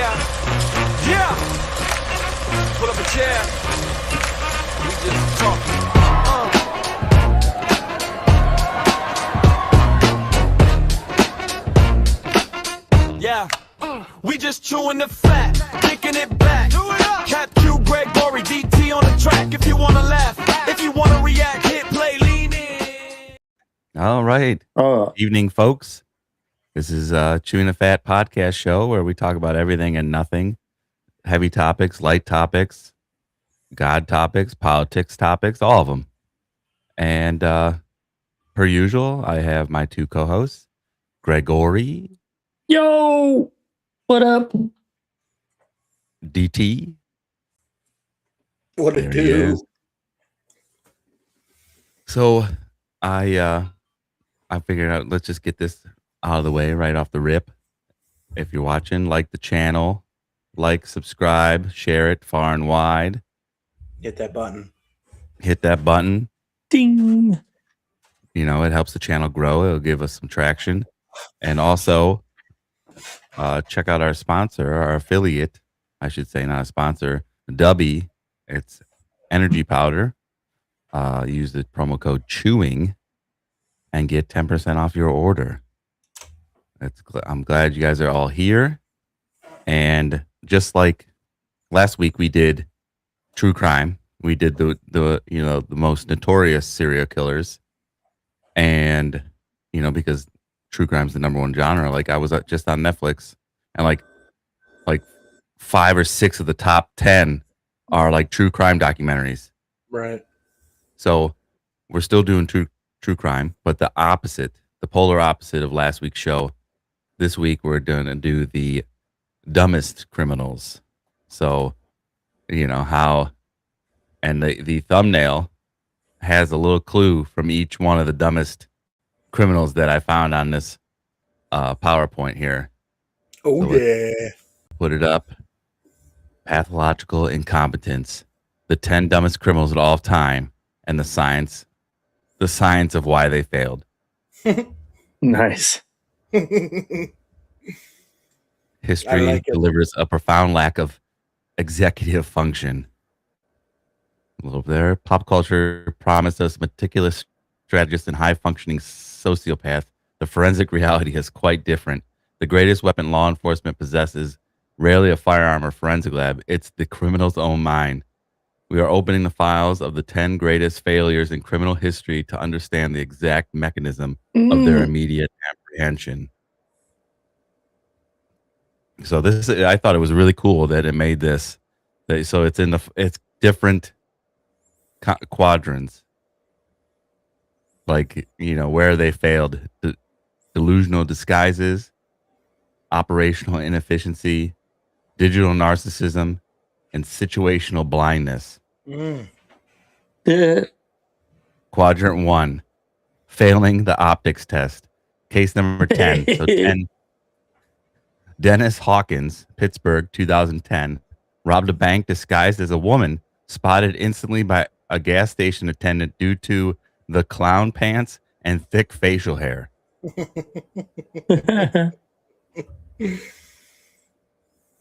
Yeah. Pull up a chair. We just talk. Yeah. We just chewing the fat, kicking it back. Cap Q, Gregory, DT on the track. If you wanna laugh, if you wanna react, hit play, lean in. All right. Evening, folks. This is Chewing the Fat podcast show where we talk about everything and nothing. Heavy topics, light topics, God topics, politics topics, all of them. And per usual, I have my two co-hosts, Gregory. Yo, what up? DT. What it do? So I figured out, let's just get this out of the way right off the rip. If you're watching, like the channel, like, subscribe, share it far and wide. Hit that button. Ding. You know, it helps the channel grow. It'll give us some traction. And also, check out our sponsor, our affiliate, I should say, not a sponsor, Dubby. It's energy powder. Use the promo code CHEWING and get 10% off your order. I'm glad you guys are all here. And just like last week, we did true crime. We did the most notorious serial killers. And, because true crime is the number one genre. Like, I was just on Netflix, and like 5 or 6 of the top 10 are like true crime documentaries. Right. So we're still doing true crime, but the polar opposite of last week's show. This week we're going to do the dumbest criminals. So, how, and the thumbnail has a little clue from each one of the dumbest criminals that I found on this PowerPoint here. Oh, so yeah. Put it up. Pathological Incompetence. The 10 dumbest criminals of all time and the science of why they failed. Nice. History delivers a profound lack of executive function. A little there. Pop culture promised us meticulous strategist and high-functioning sociopath. The forensic reality is quite different. The greatest weapon law enforcement possesses, rarely a firearm or forensic lab. It's the criminal's own mind. We are opening the files of the 10 greatest failures in criminal history to understand the exact mechanism of their immediate apprehension. So I thought it was really cool that it made this. So it's different quadrants. Like, where they failed. Delusional disguises, operational inefficiency, digital narcissism, and situational blindness. Quadrant 1, failing the optics test. Case number 10. So 10. Dennis Hawkins, Pittsburgh, 2010, robbed a bank disguised as a woman, spotted instantly by a gas station attendant due to the clown pants and thick facial hair.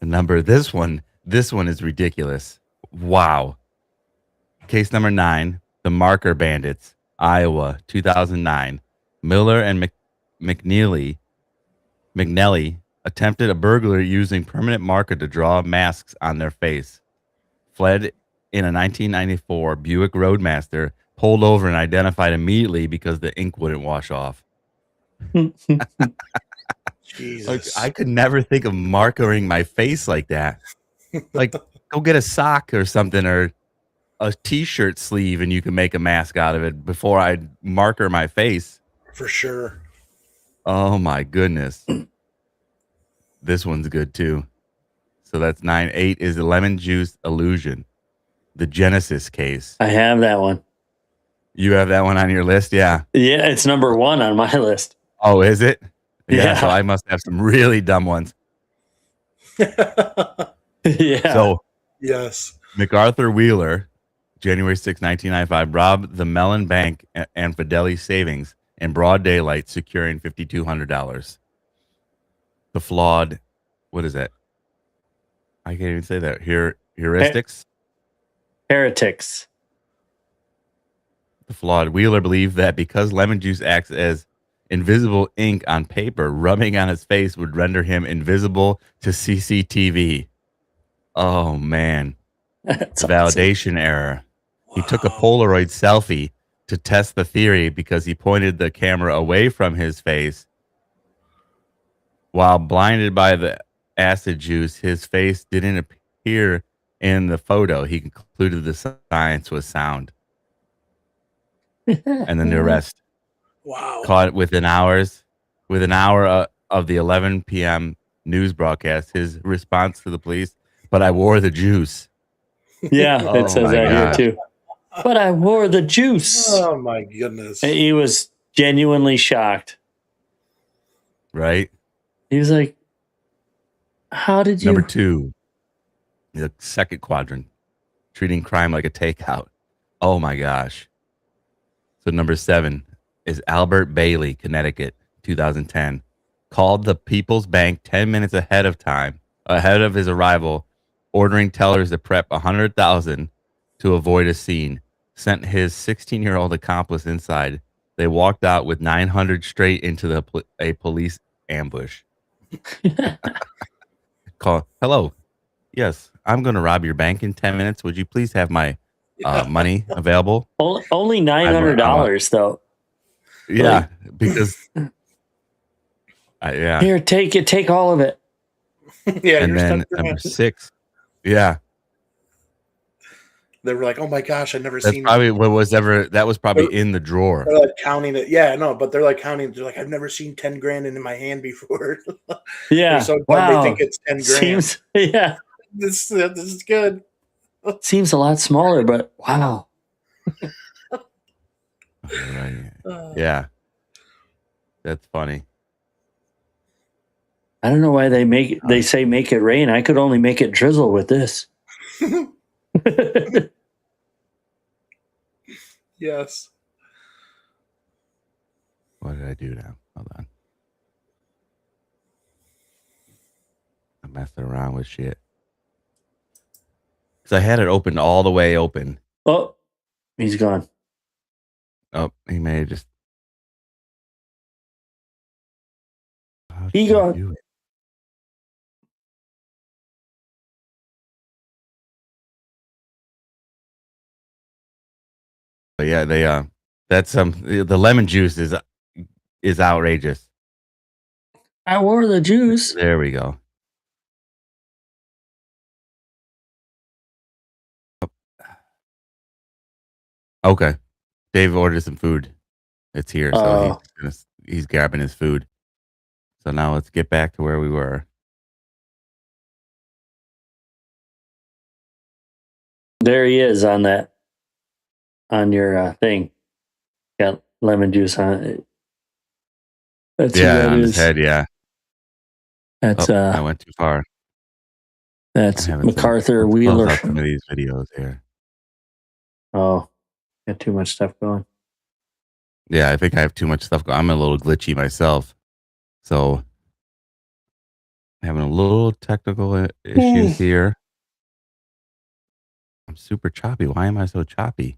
This one is ridiculous. Wow. Case number 9, the Marker Bandits, Iowa, 2009. Miller and McNeely attempted a burglary using permanent marker to draw masks on their face. Fled in a 1994 Buick Roadmaster, pulled over and identified immediately because the ink wouldn't wash off. Jesus. Like, I could never think of markering my face like that. Like, go get a sock or something, or a t-shirt sleeve, and you can make a mask out of it before I marker my face. For sure. Oh my goodness. This one's good too. So that's 9. 8 is the lemon juice illusion. The Genesis case. I have that one. You have that one on your list? Yeah. Yeah, it's number 1 on my list. Oh, is it? Yeah. So I must have some really dumb ones. Yeah. So, yes. MacArthur Wheeler, January 6, 1995, robbed the Mellon Bank and Fidelity Savings in broad daylight, securing $5,200. The flawed, what is that? I can't even say that. Heuristics. Heretics. The flawed Wheeler believed that because lemon juice acts as invisible ink on paper, rubbing on his face would render him invisible to CCTV. Oh, man. That's The awesome. validation error. He took a Polaroid selfie to test the theory because he pointed the camera away from his face. While blinded by the acid juice, his face didn't appear in the photo. He concluded the science was sound. And then the arrest. Wow. Caught within hour of the 11 p.m. news broadcast. His response to the police, "But I wore the juice." Yeah, Oh it says my that God. here too. But I wore the juice. Oh my goodness. He was genuinely shocked. Right? He was like, "How did you?" Number 2, the second quadrant, treating crime like a takeout. Oh my gosh. So number 7 is Albert Bailey, Connecticut, 2010. Called the People's Bank 10 minutes ahead of his arrival, ordering tellers to prep $100,000 to avoid a scene. Sent his 16-year-old accomplice inside. They walked out with $900 straight into a police ambush. Call. Hello. Yes, I'm going to rob your bank in 10 minutes. Would you please have my money available? Only $900 though. Yeah, because yeah. Here, take it. Take all of it. Yeah. And here's then 10 grand. number 6. Yeah, They were like, "Oh my gosh, I've never that's seen." probably what was ever. That was probably in the drawer. They're like counting it. Yeah, no, but they're like counting. They're like, "I've never seen 10 grand in my hand before." Yeah. They're so dumb, Wow. they think it's 10 grand. Seems yeah. This is good. Seems a lot smaller, but wow. Right. Yeah, that's funny. I don't know why they say make it rain. I could only make it drizzle with this. Yes. What did I do now? Hold on. I'm messing around with shit. Because I had it open all the way open. Oh, he's gone. Oh, he may have just. How He did I gone. do it? But yeah, that's the lemon juice is outrageous. I wore the juice. There we go. Okay, Dave ordered some food. It's here, so he's grabbing his food. So now let's get back to where we were. There he is on your thing. Got lemon juice on it. That's who that on his is. head. Yeah. That's I went too far. That's I haven't MacArthur close Wheeler. out some of these videos here. Oh, got too much stuff going. Yeah, I think I have too much stuff going. I'm a little glitchy myself, so having a little technical issues here. I'm super choppy. Why am I so choppy?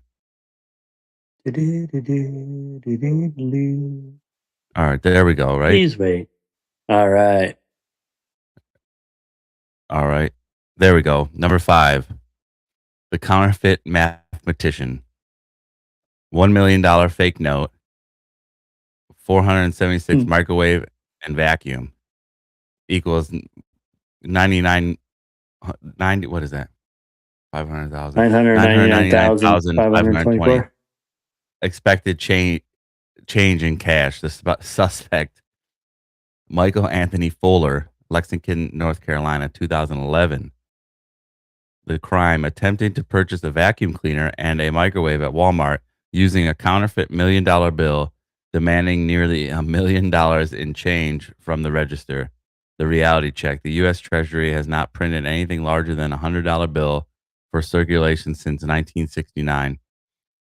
All right, there we go. Right. Please wait. All right. All right. There we go. Number 5, the counterfeit mathematician. $1 million fake note, 476 microwave and vacuum equals 90. What is that? 500,000. 999,524. Expected change in cash. The suspect, Michael Anthony Fuller, Lexington, North Carolina, 2011. The crime: attempting to purchase a vacuum cleaner and a microwave at Walmart using a counterfeit $1 million bill, demanding nearly $1 million in change from the register. The reality check: the U.S. Treasury has not printed anything larger than a $100 bill for circulation since 1969.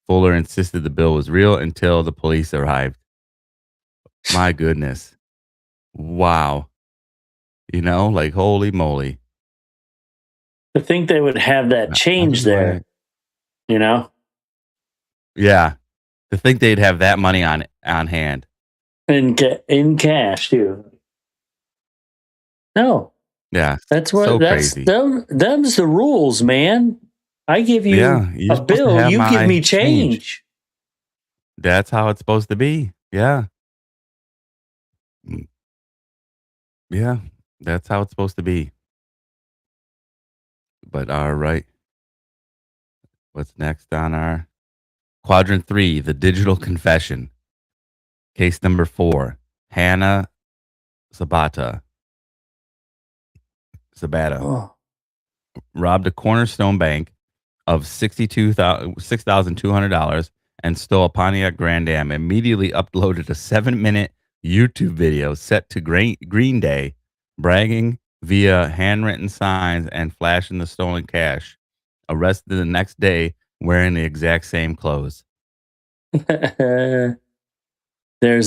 Fuller insisted the bill was real until the police arrived. My goodness. Wow. Like, holy moly. To think they would have that change there, you know, Yeah. To think they'd have that money on hand. in cash too. No, Yeah. that's So that's crazy. them's the rules, man. I give you Yeah. You're a supposed to bill, have you give my me change. That's how it's supposed to be. Yeah. Mm, yeah. That's how it's supposed to be. But all right. What's next on our quadrant 3, the digital confession? Case number 4, Hannah Sabata. Oh, Robbed a Cornerstone Bank of $6,200 and stole a Pontiac Grand Am. Immediately uploaded a 7-minute YouTube video set to Green Day, bragging via handwritten signs and flashing the stolen cash. Arrested the next day wearing the exact same clothes. there's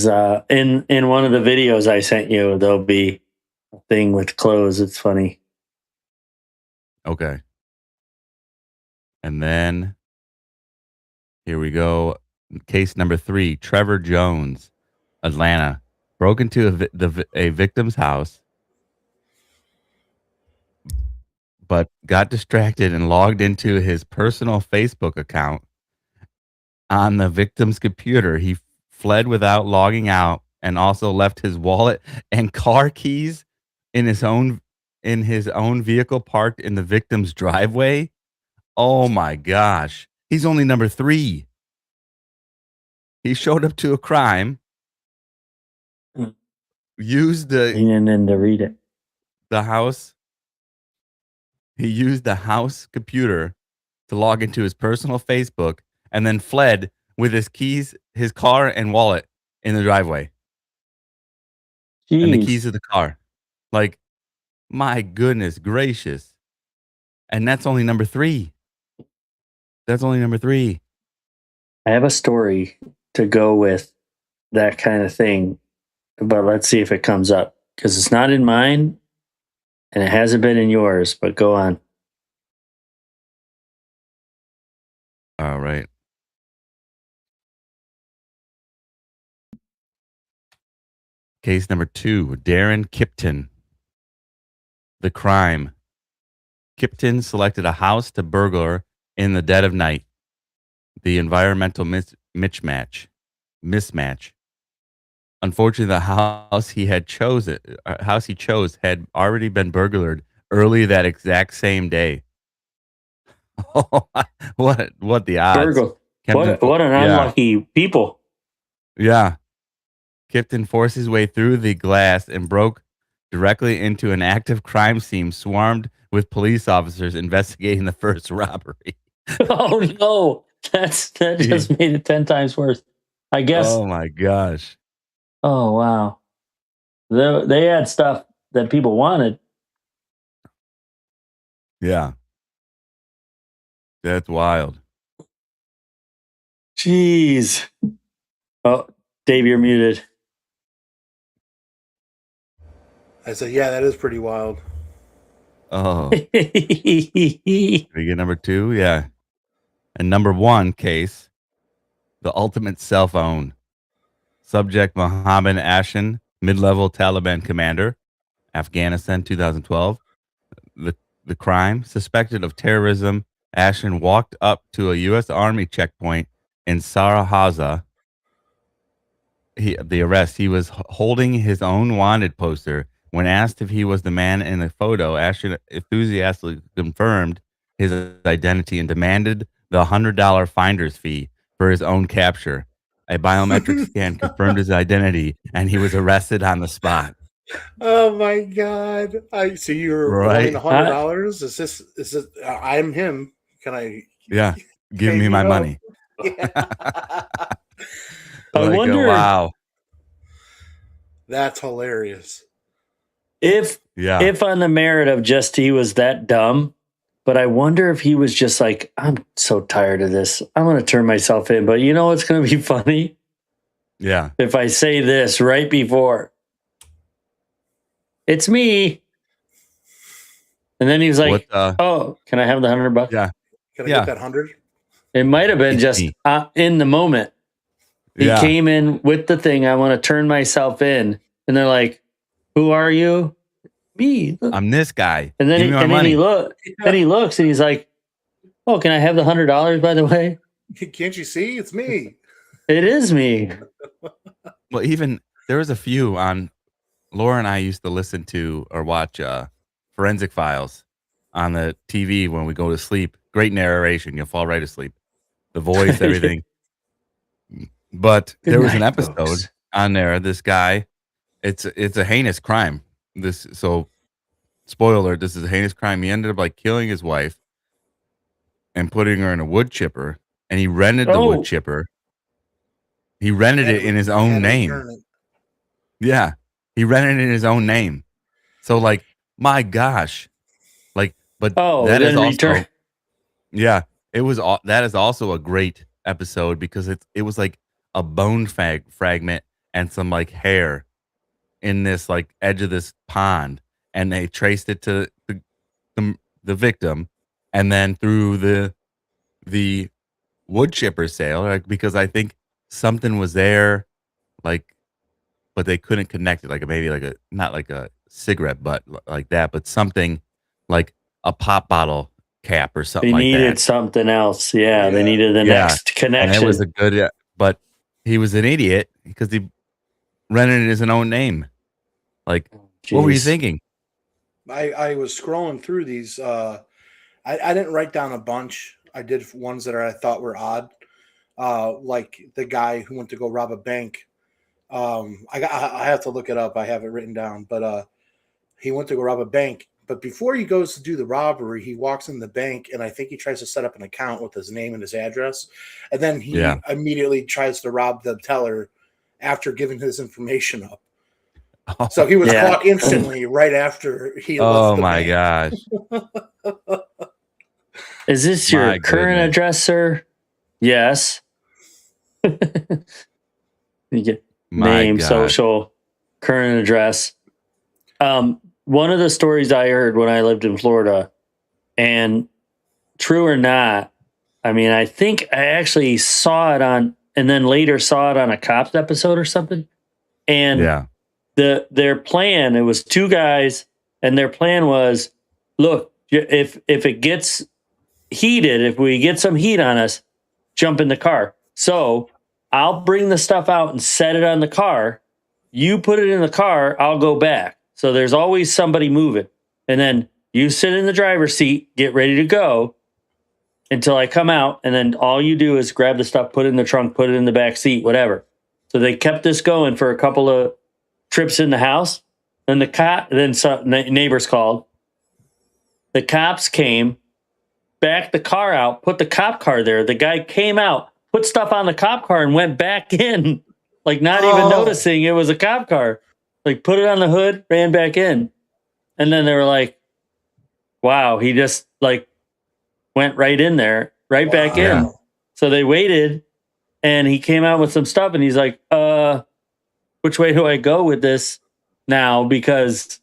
in one of the videos I sent you, there'll be a thing with clothes. It's funny. Okay. And then here we go. Case number 3, Trevor Jones, Atlanta, broke into a victim's house, but got distracted and logged into his personal Facebook account on the victim's computer. He fled without logging out and also left his wallet and car keys in his own vehicle parked in the victim's driveway. Oh my gosh. He's only number 3. He showed up to a crime, used And then to read it. the house. He used the house computer to log into his personal Facebook and then fled with his keys, his car, and wallet in the driveway. And the keys Jeez. of the car. Like, my goodness gracious. And that's only number 3. That's only number 3. I have a story to go with that kind of thing, but let's see if it comes up because it's not in mine and it hasn't been in yours, but go on. All right. Case number 2, Darren Kipton. The crime. Kipton selected a house to burglar in the dead of night. The environmental mismatch. Unfortunately, the house he chose had already been burglared early that exact same day. what the odds? Burgle. What an Yeah. unlucky people. Yeah. Kipton forced his way through the glass and broke directly into an active crime scene swarmed with police officers investigating the first robbery. Oh no. That just made it 10 times worse. I guess. Oh my gosh. Oh wow. They had stuff that people wanted. Yeah. That's wild. Jeez. Oh, Dave, you're muted. I said, yeah, that is pretty wild. Oh. We get number 2? Yeah. And number 1 case, the ultimate cell phone. Subject Mohammed Ashan, mid-level Taliban commander, Afghanistan, 2012. The crime, suspected of terrorism, Ashan walked up to a U.S. Army checkpoint in Sarahaza. The arrest, he was holding his own wanted poster. When asked if he was the man in the photo, Ashan enthusiastically confirmed his identity and demanded the $100 finder's fee for his own capture. A biometric scan confirmed his identity, and he was arrested on the spot. Oh my god! I see you're Right. wanting $100. Is this? I'm him. Can I? Yeah. Give me my money. Yeah. I wonder. Wow. That's hilarious. If on the merit of just he was that dumb, but I wonder if he was just like, I'm so tired of this. I'm going to turn myself in. But you know what's going to be funny? Yeah. If I say this right before, it's me. And then he was like, What? "Oh, can I have the $100?" Yeah, Can I Yeah. get that 100? It might have been It's just me. in the moment. He Yeah. came in with the thing. I want to turn myself in, and they're like, "Who are you?" Me. I'm this guy. And then Give me my then money. he looks and he's like, "Oh, can I have the $100, by the way?" Can't you see? It's me. It is me. Well, even there was a few on. Laura and I used to listen to or watch Forensic Files on the TV when we go to sleep. Great narration. You'll fall right asleep. The voice, everything. But Good there was an night, episode folks. on there. This guy, it's a heinous crime. Spoiler, this is a heinous crime. He ended up like killing his wife and putting her in a wood chipper, and he rented the wood Oh, chipper. He rented it in his Had own to name. return it. Yeah. He rented it in his own name. So like, my gosh. Like, but that is then also return. yeah, that is also a great episode because it was like a bone fragment and some like hair in this like edge of this pond, and they traced it to the victim, and then through the wood chipper sale, like, because I think something was there, like, but they couldn't connect it, like maybe like not like a cigarette butt like that, but something like a pop bottle cap or something They like needed that. something else. Yeah, they Yeah. needed the Yeah. next And connection. it was a good, but he was an idiot because he rented it as an own name. Like, what were you Jeez. thinking? I was scrolling through these. I didn't write down a bunch. I did ones that I thought were odd. Like the guy who went to go rob a bank. I have to look it up. I have it written down, but he went to go rob a bank. But before he goes to do the robbery, he walks in the bank, and I think he tries to set up an account with his name and his address, and then he Yeah. immediately tries to rob the teller after giving his information up. So he was Yeah. caught instantly right after he Oh left the my bank. gosh. Is this My your current goodness. address, sir? Yes. You get My name, God. social, current address. One of the stories I heard when I lived in Florida, and true or not, I mean, I think I actually saw it on, and then later saw it on a Cops episode or something. And Yeah. their plan, it was two guys, and their plan was, look, if it gets heated, if we get some heat on us, jump in the car. So I'll bring the stuff out and set it on the car. You put it in the car, I'll go back. So there's always somebody moving. And then you sit in the driver's seat, get ready to go until I come out. And then all you do is grab the stuff, put it in the trunk, put it in the back seat, whatever. So they kept this going for a couple of trips in the house. Then some neighbors called. The cops came, backed the car out, put the cop car there. The guy came out, put stuff on the cop car, and went back in, like not even noticing it was a cop car. Like put it on the hood, ran back in. And then they were like, wow, he just like went right in there, right back Yeah. in. So they waited, and he came out with some stuff, and he's like, which way do I go with this now? Because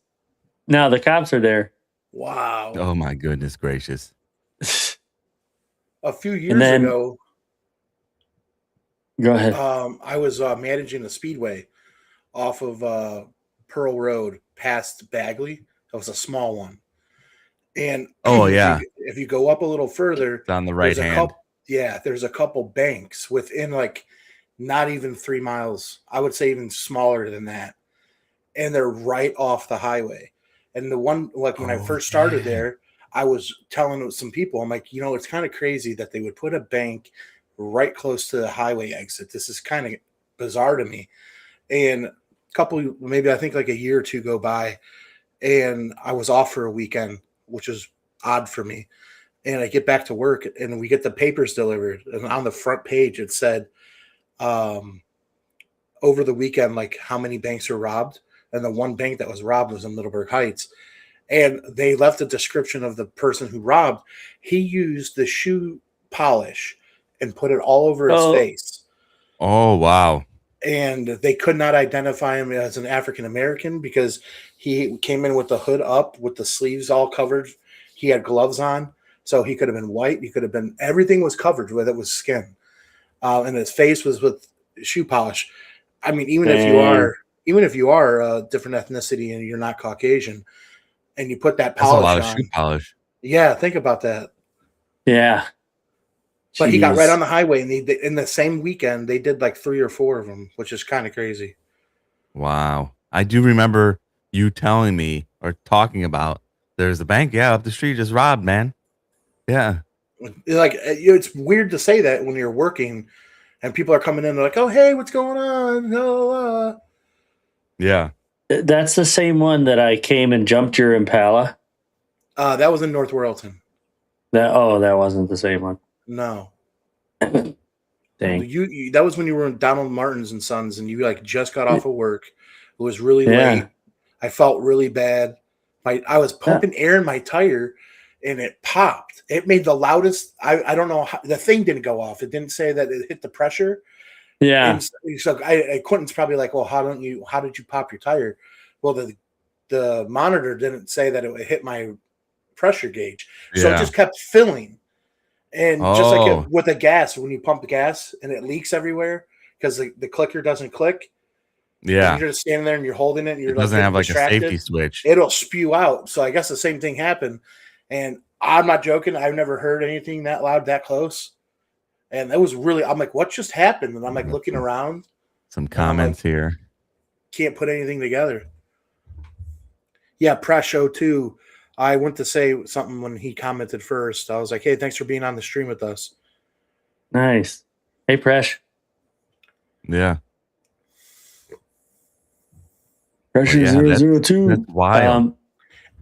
now the cops are there. Wow. Oh my goodness gracious. A few years then- ago, Go ahead. I was managing a speedway off of Pearl Road past Bagley. That was a small one. And Oh, yeah. if you go up a little further, It's on the right hand. there's a couple banks within like not even 3 miles. I would say even smaller than that. And they're right off the highway. And the one, like when I first started there, I was telling some people, I'm like, it's kind of crazy that they would put a bank right close to the highway exit. This is kind of bizarre to me. And maybe I think like a year or two go by, and I was off for a weekend, which is odd for me. And I get back to work, and we get the papers delivered. And on the front page, it said, over the weekend, like how many banks were robbed. And the one bank that was robbed was in Middleburg Heights. And they left a description of the person who robbed. He used the shoe polish and put it all over his face. Oh, wow. And they could not identify him as an African American because he came in with the hood up, with the sleeves all covered, he had gloves on, so he could have been white. He could have been, everything was covered with it was skin, and his face was with shoe polish. I mean, even if you are a different ethnicity and you're not Caucasian, and you put that That's a polish lot of on, shoe polish. yeah, think about that. Yeah. But he got Jeez. right on the highway, and in the same weekend they did like 3 or 4 of them, which is kind of crazy. Wow. I do remember you telling me or talking about there's a bank, up the street just robbed, man. Yeah. Like, it's weird to say that when you're working and people are coming in, they're like, "Oh, hey, what's going on?" Oh, Yeah. That's the same one that I came and jumped your Impala. that was in North Royalton. That wasn't the same one. No, Dang. you that was when you were in Donald Martin's and Sons, and you like just got off of work. It was really late. I felt really bad. I was pumping air in my tire, and it popped. It made the loudest. I don't know how, the thing didn't go off. It didn't say that it hit the pressure. Yeah. And so Quentin's probably like, well, how did you pop your tire? Well, the monitor didn't say that it hit my pressure gauge, so it just kept filling. And just like with the gas, when you pump the gas and it leaks everywhere because the clicker doesn't click. Yeah. And you're just standing there and you're holding it. And you're it doesn't have like distracted. a safety switch. It'll spew out. So I guess the same thing happened. And I'm not joking. I've never heard anything that loud, that close. And it was really, I'm like, what just happened? And I'm like looking around. Some comments here. Can't put anything together. Yeah, press show too. I went to say something when he commented first. I was like, hey, thanks for being on the stream with us. Nice. Hey, Presh. Yeah. Pressure 002. That's wild.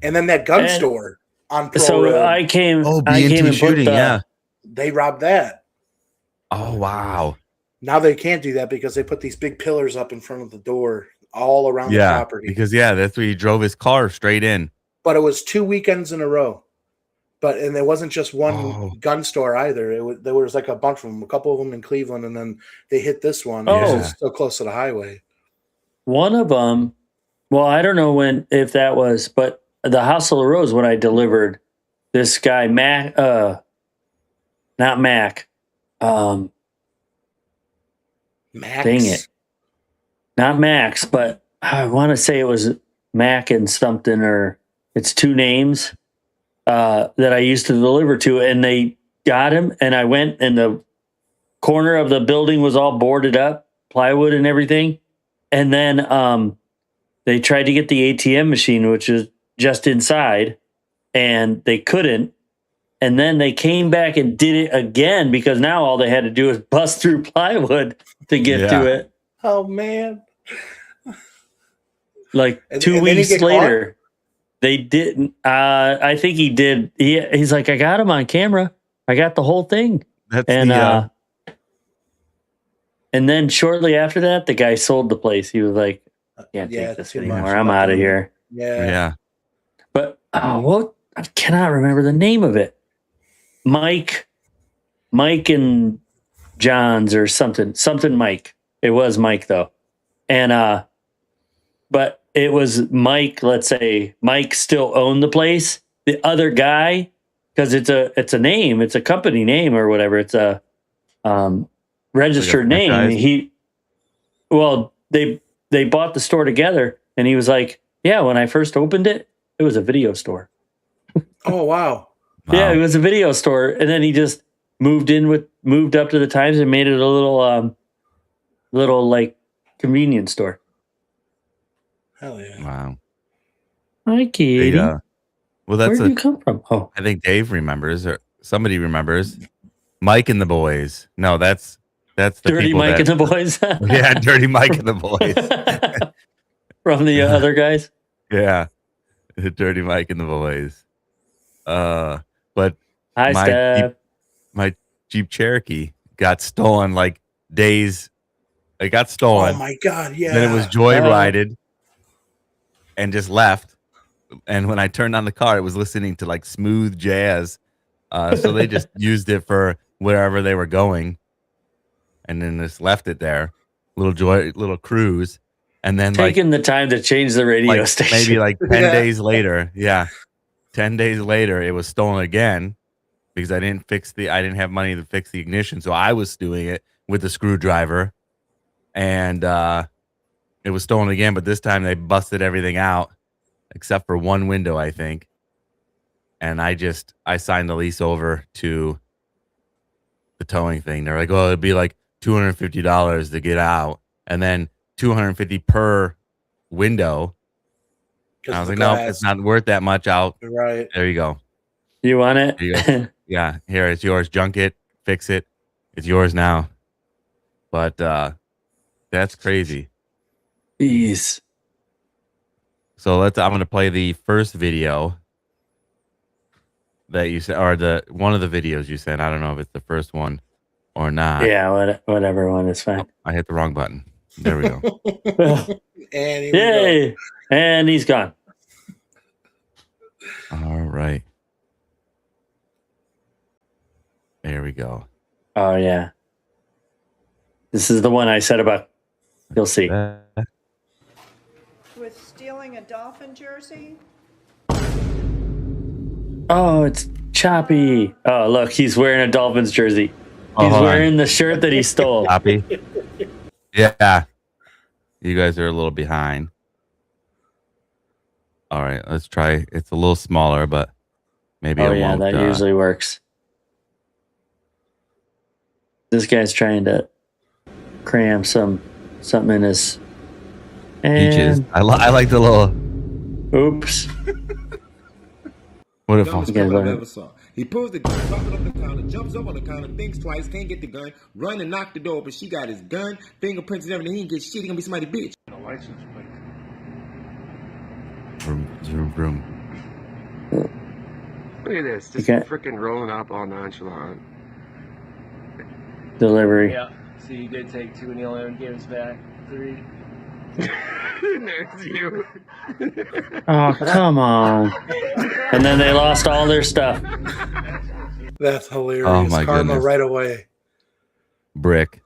And then that gun store on Pearl so Road. I came B&T and shooting, they robbed that. Oh, wow. Now they can't do that because they put these big pillars up in front of the door all around the property. Because that's where he drove his car straight in. But it was 2 weekends in a row. And there wasn't just one gun store either. There was like a bunch of them, a couple of them in Cleveland, and then they hit this one. It was so close to the highway. One of them, well, I don't know if that was, but the House of Rose, when I delivered this guy, Mac, not Mac, Max? Dang it. Not Max, but I want to say it was Mac and something, or it's 2 names that I used to deliver to, and they got him, and I went, and the corner of the building was all boarded up, plywood and everything, and then they tried to get the ATM machine, which is just inside, and they couldn't. And then they came back and did it again because now all they had to do was bust through plywood to get to it. Oh, man. Like 2 weeks later, they didn't. I think he did. He's like, I got him on camera. I got the whole thing. And then shortly after that, the guy sold the place. He was like, I can't take this anymore. I'm out of here. Yeah. But what? I cannot remember the name of it. Mike and John's or something Mike. It was Mike though. And, but it was Mike, let's say Mike still owned the place. The other guy, because it's a name, it's a company name or whatever. It's a, registered name. They bought the store together and he was like, yeah, when I first opened it, it was a video store. Oh, wow. Yeah, it was a video store, and then he just moved up to the Times and made it a little like convenience store. Hell yeah! Wow. Hi, Katie. Well, where did you come from? Oh, I think Dave remembers, or somebody remembers. Mike and the boys. No, that's the Dirty Mike and the boys. Yeah, Dirty Mike and the boys from the other guys. Yeah, Dirty Mike and the boys. But my Jeep Cherokee got stolen like days. It got stolen. Oh my God! Yeah. Then it was joyrided and just left. And when I turned on the car, it was listening to like smooth jazz. So they just used it for wherever they were going, and then just left it there. Little cruise, and then taking the time to change the radio station. Maybe like 10 days later. Yeah. 10 days later, it was stolen again because I didn't have money to fix the ignition. So I was doing it with the screwdriver, and it was stolen again. But this time they busted everything out except for one window, I think. And I signed the lease over to the towing thing. They're like, "Oh, it'd be like $250 to get out, and then $250 per window." And I was like, "No, it's not worth that much." Out. Right. There you go. You want it? There you go. Yeah, here, it's yours. Junk it, fix it. It's yours now. But that's crazy. Jeez. So I'm gonna play the first video that you said, or one of the videos you sent. I don't know if it's the first one or not. Yeah, whatever one is fine. Oh, I hit the wrong button. There we go. And Yay! And he's gone. All right. There we go. Oh yeah. This is the one I said about. You'll see. With stealing a Dolphin jersey? Oh, it's Choppy. Oh, look, he's wearing a Dolphins jersey. He's wearing the shirt that he stole. Choppy. Yeah. You guys are a little behind. All right, let's try. It's a little smaller, but maybe it won't. That usually works. This guy's trying to cram something in his. Peaches. I like the little. Oops. What if he pulls the gun, drops it on the counter, jumps up on the counter, thinks twice, can't get the gun, run and knock the door, but she got his gun, fingerprints and everything. He ain't get shit. He gonna be somebody's bitch. A license plate. Vroom. Look at this. Just freaking rolling up all nonchalant. Delivery. Yeah. So you did take 2 and he only gave us back 3. There's you. Oh, come on. And then they lost all their stuff. That's hilarious. Oh, my Karma goodness. right away. Brick.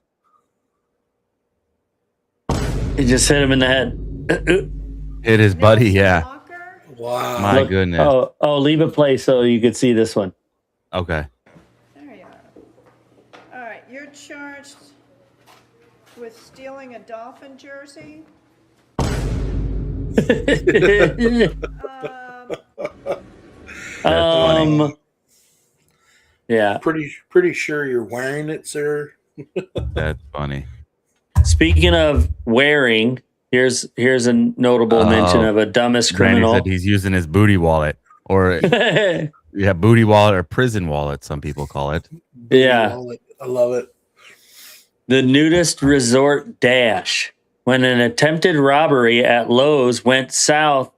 He just hit him in the head. Hit his buddy, yeah. Wow. My goodness. Oh, leave it play so you could see this one. Okay. There you are. All right, you're charged with stealing a Dolphin jersey? Yeah. Pretty sure you're wearing it, sir. That's funny. Speaking of wearing, here's a notable mention of a dumbest criminal. Randy said he's using his booty wallet, or booty wallet or prison wallet. Some people call it. Yeah, I love it. The nudist resort dash. When an attempted robbery at Lowe's went south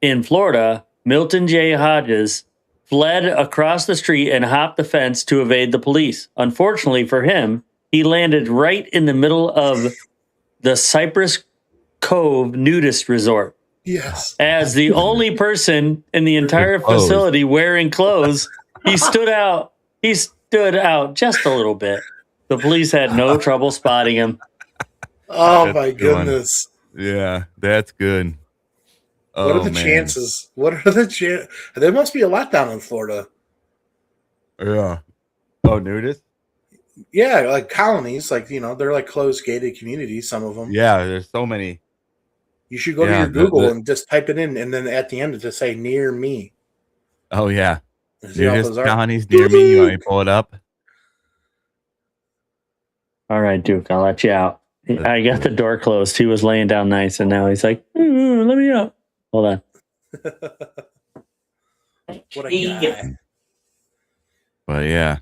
in Florida, Milton J. Hodges fled across the street and hopped the fence to evade the police. Unfortunately for him, he landed right in the middle of the Cypress Cove nudist resort. Yes. As the only person in the entire facility wearing clothes, he stood out just a little bit. The police had no trouble spotting him. Oh, my goodness. Yeah, that's good. What are the chances? What are the chances? There must be a lot down in Florida. Yeah. Oh, nudist? Yeah, like colonies. Like, they're like closed gated communities, some of them. Yeah, there's so many. You should go to your Google and just type it in, and then at the end, just say near me. Oh, yeah. Nudist bizarre. colonies near me. You want me to pull it up? All right, Duke, I'll let you out. I got the door closed. He was laying down nice, and now he's like, let me out. Hold on. What a guy. But yeah.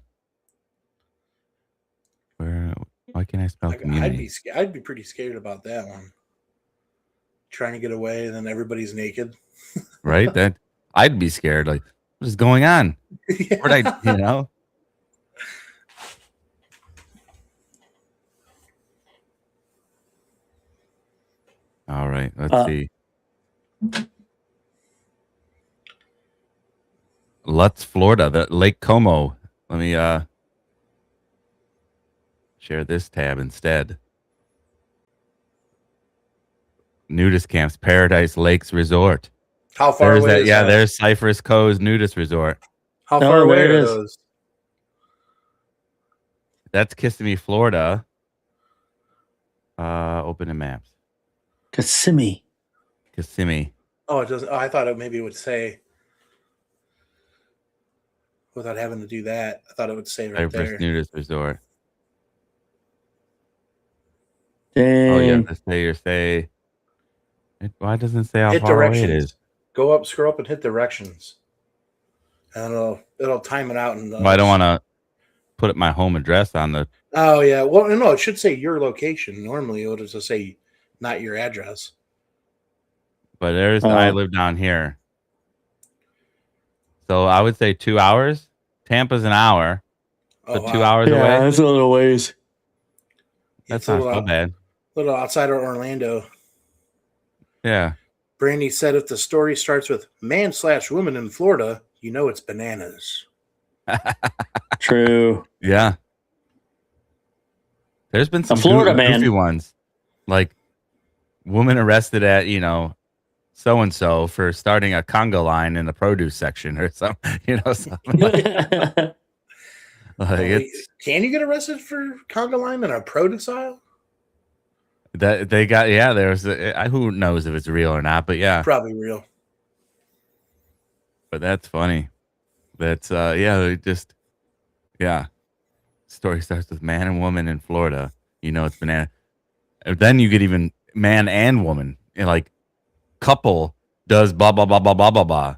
Why can't I spell community? I'd be pretty scared about that one. Trying to get away, and then everybody's naked. Right? I'd be scared. Like, what is going on? Yeah. What All right, let's see. Lutz, Florida, the Lake Como. Let me share this tab instead. Nudist camps, Paradise Lakes Resort. How far There's away that. is Yeah, that? there's Cypress Cove's nudist resort. How far away there it are is. those? That's Kissimmee, Florida. Open in maps. Kissimmee. Kissimmee. Oh, it doesn't. Oh, I thought maybe it would say without having to do that. I thought it would say right Cypress there. nudist resort. Dang. Oh, you have to say. Why doesn't it say how Hit far away it directions. is? Go up, scroll up, and hit directions, and it'll time it out. And Well, I don't want to put my home address on the. Oh yeah, well no, it should say your location. Normally, it would just say not your address. But I live down here, so I would say 2 hours. Tampa's an hour, but 2 hours away. that's a little ways. That's It's a not little so bad. A little outside of Orlando. Yeah. Brandy said if the story starts with man/woman in Florida, you know it's bananas. True. Yeah. There's been some Florida goofy man. ones, like woman arrested at so and so for starting a conga line in the produce section or something. Something like, Can you get arrested for conga line in a produce aisle? that they got. Yeah, there's who knows if it's real or not, but yeah, Probably real. but that's funny. That's they just story starts with man and woman in Florida. It's banana. And then you get even man and woman. Like couple does blah blah blah blah blah blah blah.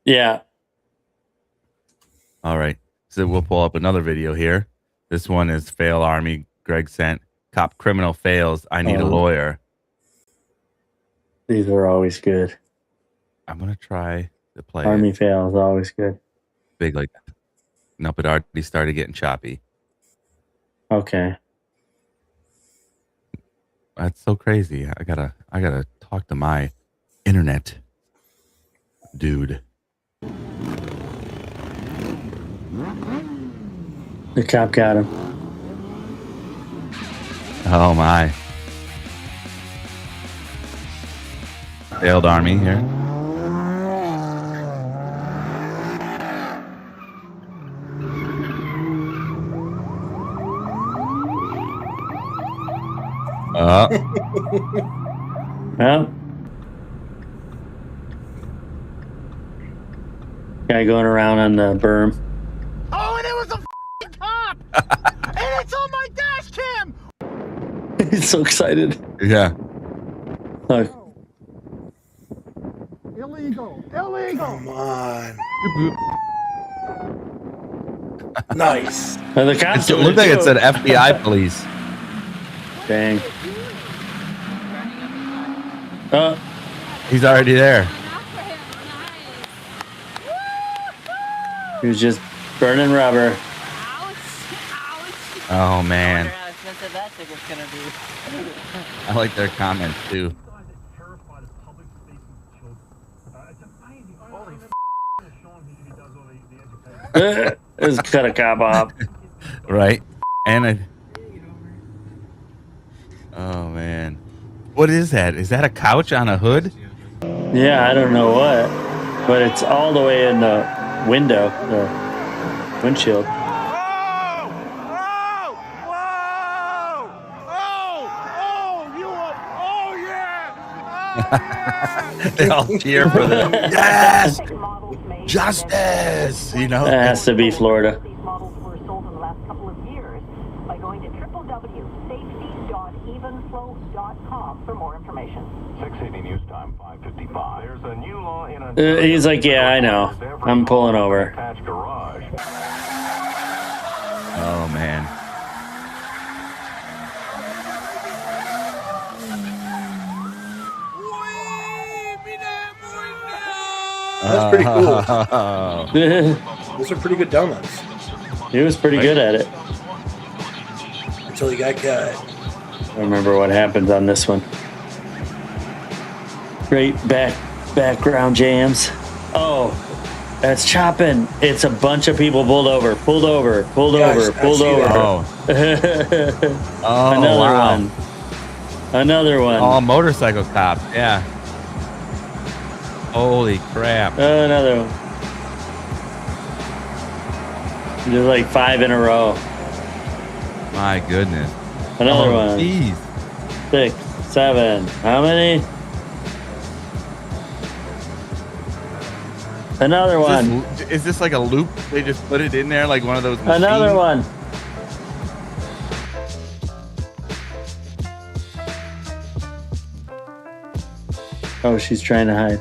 Yeah. All right. So we'll pull up another video here. This one is Fail Army. Greg sent cop criminal fails. I need a lawyer. These are always good. I'm gonna try to play Army fail is always good. big like that. Nope, it already started getting choppy. Okay. That's so crazy. I gotta talk to my internet dude. The cop got him. Oh my. Failed Army here. Well, guy going around on the berm. Oh, and it was a cop! And it's on my dash cam! He's so excited. Yeah. Look. Illegal! Come on. Nice. And the cops It looked like it said FBI police. Dang. He's already there. He was just burning rubber. Oh man. I like their comments too. Let's cut a cop off. Right? And oh man. What is that? Is that a couch on a hood? Yeah, I don't know what, but it's all the way in the window, the windshield. They all cheer for them. Yes! Justice! That has to be Florida. These models were sold in the last couple of years by going to www.safety.evenflow.com for more information. 680 News Time, 5:55. There's a new law in He's like, yeah, I know. I'm pulling over. attached garage. Oh man. That's pretty cool. Oh. Those are pretty good donuts. He was pretty good at it. Until he got cut. I remember what happens on this one. Great background jams. Oh, that's chopping. It's a bunch of people pulled over. Yeah, I see that. Oh. Oh, Another wow. one. Another one. Oh, motorcycle cop. Yeah. Holy crap. Another one. There's like 5 in a row. My goodness. Another one. Jeez. 6, 7. How many? Another one. Is this like a loop? They just put it in there like one of those machines? Another one. Oh, she's trying to hide.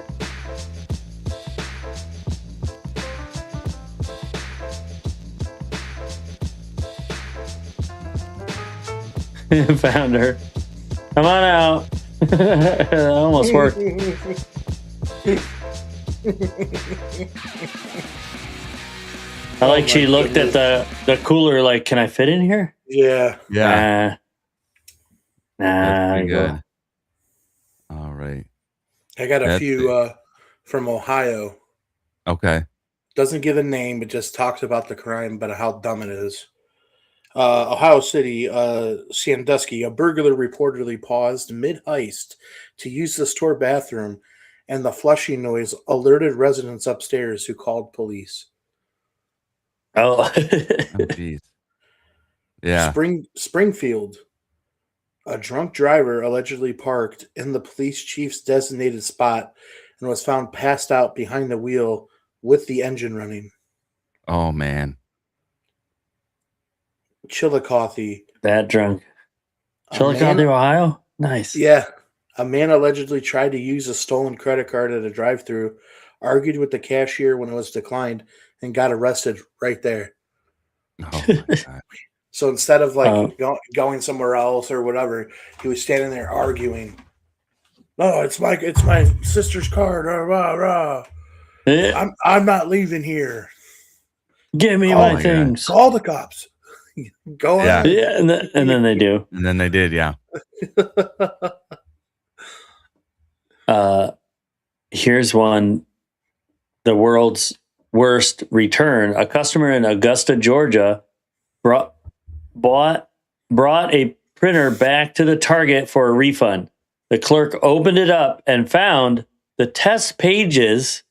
Found her. Come on out. That almost worked. I like she looked at the cooler like, can I fit in here? Yeah. Yeah. Nah. That's pretty Go. good. All right. I got a That's few from Ohio. Okay. Doesn't give a name, but just talks about the crime, but how dumb it is. Ohio City, Sandusky, a burglar reportedly paused mid-heist to use the store bathroom, and the flushing noise alerted residents upstairs who called police. Oh. Jeez. Yeah. Springfield, a drunk driver allegedly parked in the police chief's designated spot and was found passed out behind the wheel with the engine running. Oh, man. Chillicothe. That drunk. Chillicothe, Ohio? Nice. Yeah. A man allegedly tried to use a stolen credit card at a drive-thru, argued with the cashier when it was declined, and got arrested right there. Oh, my God. So instead of like going somewhere else or whatever, he was standing there arguing. No, it's my sister's card. Rah, rah, rah. I'm not leaving here. Give me my things. Call the cops. Go on. Yeah, and then they do. And then they did, yeah. Here's one. The world's worst return. A customer in Augusta, Georgia, brought a printer back to the Target for a refund. The clerk opened it up and found the test pages.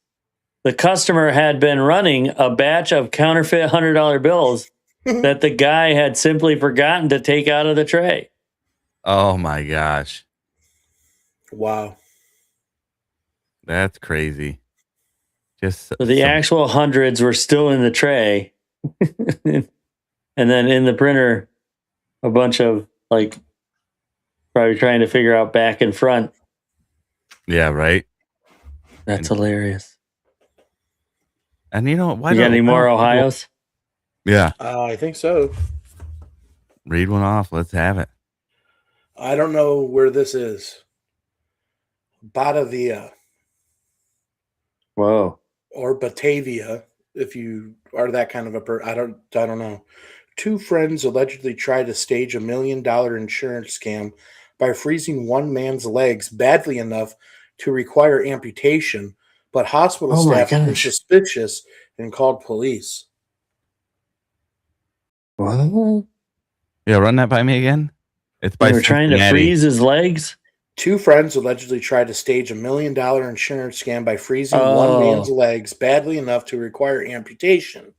The customer had been running a batch of counterfeit $100 bills that the guy had simply forgotten to take out of the tray. Oh, my gosh. Wow. That's crazy. Just So the actual hundreds were still in the tray. And then in the printer, a bunch of like probably trying to figure out back and front. Yeah, right. That's hilarious. And you know, why you got any more Ohios? Yeah. I think so. Read one off. Let's have it. I don't know where this is. Batavia. Whoa. Or Batavia, if you are that kind of a person. I don't know. 2 friends allegedly tried to stage $1 million insurance scam by freezing one man's legs badly enough to require amputation, but hospital staff were suspicious and called police. What? Yeah, run that by me again. It's by they were trying to freeze his legs. 2 friends allegedly tried to stage $1 million insurance scam by freezing one man's legs badly enough to require amputation,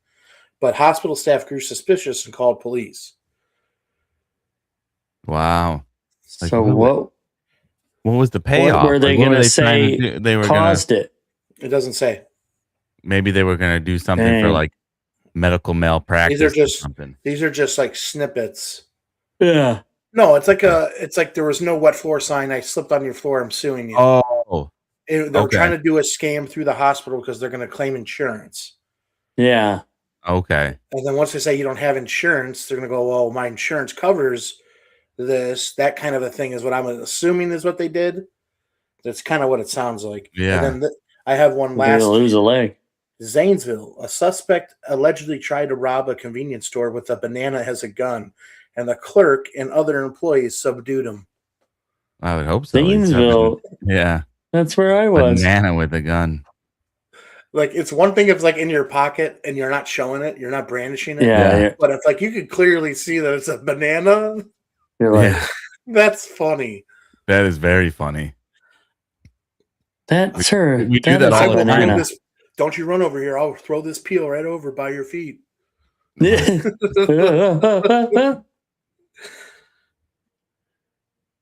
but hospital staff grew suspicious and called police. Wow. Like, so what was the payoff? What were they going to say they were caused it? It doesn't say. Maybe they were going to do something for like medical malpractice. These are just like snippets. Yeah. No, it's like there was no wet floor sign. I slipped on your floor. I'm suing you. Oh. They're trying to do a scam through the hospital because they're going to claim insurance. Yeah. Okay. And then once they say you don't have insurance, they're going to go, well, my insurance covers this. That kind of a thing is what I'm assuming is what they did. That's kind of what it sounds like. Yeah. And then I have one last. They'll lose a leg. Zanesville, a suspect allegedly tried to rob a convenience store with a banana as a gun, and the clerk and other employees subdued him. I would hope so. Zanesville. Yeah. That's where I was. Banana with a gun. Like, it's one thing if it's like in your pocket and you're not showing it, you're not brandishing it. Yeah. But if like you could clearly see that it's a banana, you're like, that's funny. That is very funny. That, sir, we do that is all a the time. banana. Don't you run over here. I'll throw this peel right over by your feet.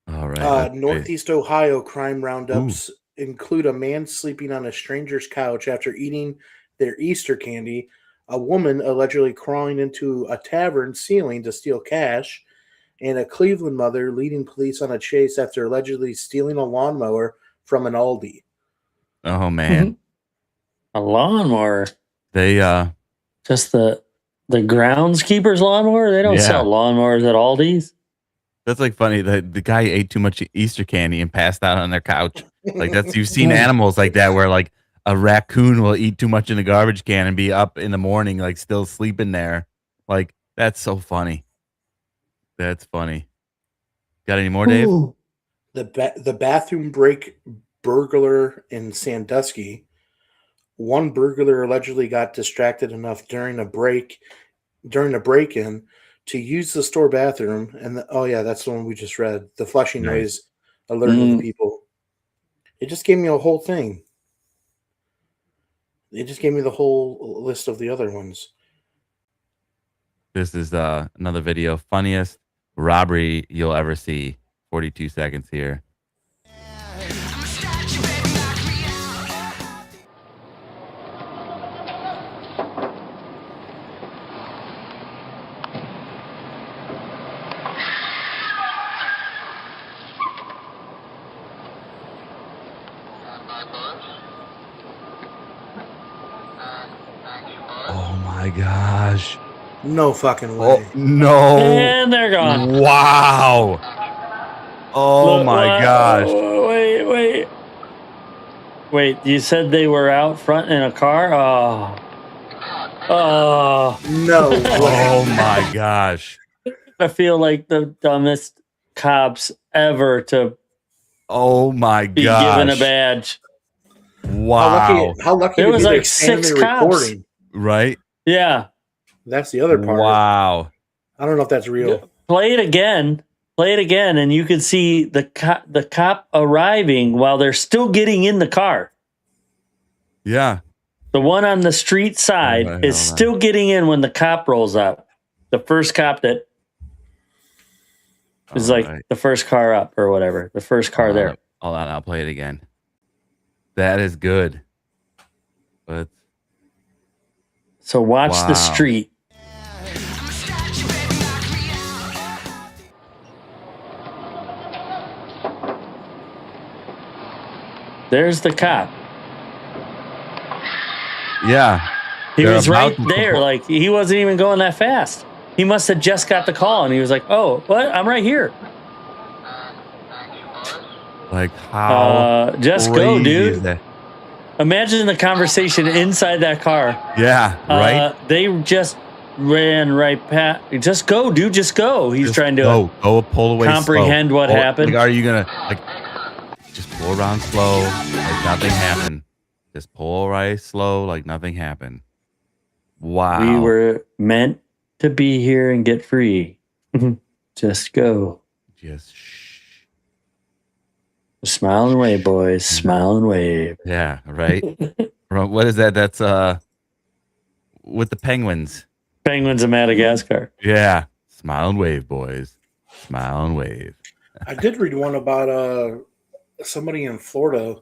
All right. Northeast Ohio crime roundups include a man sleeping on a stranger's couch after eating their Easter candy, a woman allegedly crawling into a tavern ceiling to steal cash, and a Cleveland mother leading police on a chase after allegedly stealing a lawnmower from an Aldi. Oh man, a lawnmower. They just the groundskeeper's lawnmower. They don't sell lawnmowers at Aldi's. That's like funny. The guy ate too much Easter candy and passed out on their couch. Like that's you've seen animals like that where like a raccoon will eat too much in the garbage can and be up in the morning like still sleeping there. Like that's so funny. That's funny. Got any more, Dave? The bathroom break burglar in Sandusky. One burglar allegedly got distracted enough during a break-in to use the store bathroom, and that's the one we just read. The flushing noise alerted the people. It just gave me a whole thing. It just gave me the whole list of the other ones. This is another video. Funniest robbery you'll ever see. 42 seconds here. Oh my gosh. No fucking way. Oh, no. And they're gone. Wow. Oh my gosh. Wait, you said they were out front in a car? Oh. No way. Oh my gosh. I feel like the dumbest cops ever to be given a badge. Wow. How lucky there to was be like there standing 6 there cops. recording. Right? Yeah. That's the other part. Wow. I don't know if that's real. Play it again, and you can see the cop arriving while they're still getting in the car. Yeah. The one on the street side is still getting in when the cop rolls up. The first cop that is the first car up or whatever. The first car there. Hold on, I'll play it again. That is good. But so watch the street. There's the cop. Yeah. He was right there. Like, he wasn't even going that fast. He must have just got the call, and he was like, oh, what? I'm right here. Like, how just go, dude. Imagine the conversation inside that car. Yeah, right? They just ran right past. Just go, dude. Just go. He's trying to go pull away comprehend what happened. Like, are you going to, just pull around slow, like nothing happened. Just pull right slow, like nothing happened. Wow. We were meant to be here and get free. Just go. Just smile and wave, boys. Smile and wave. Yeah, right. What is that? That's with the penguins. Penguins of Madagascar. Yeah. Smile and wave, boys. Smile and wave. I did read one about somebody in Florida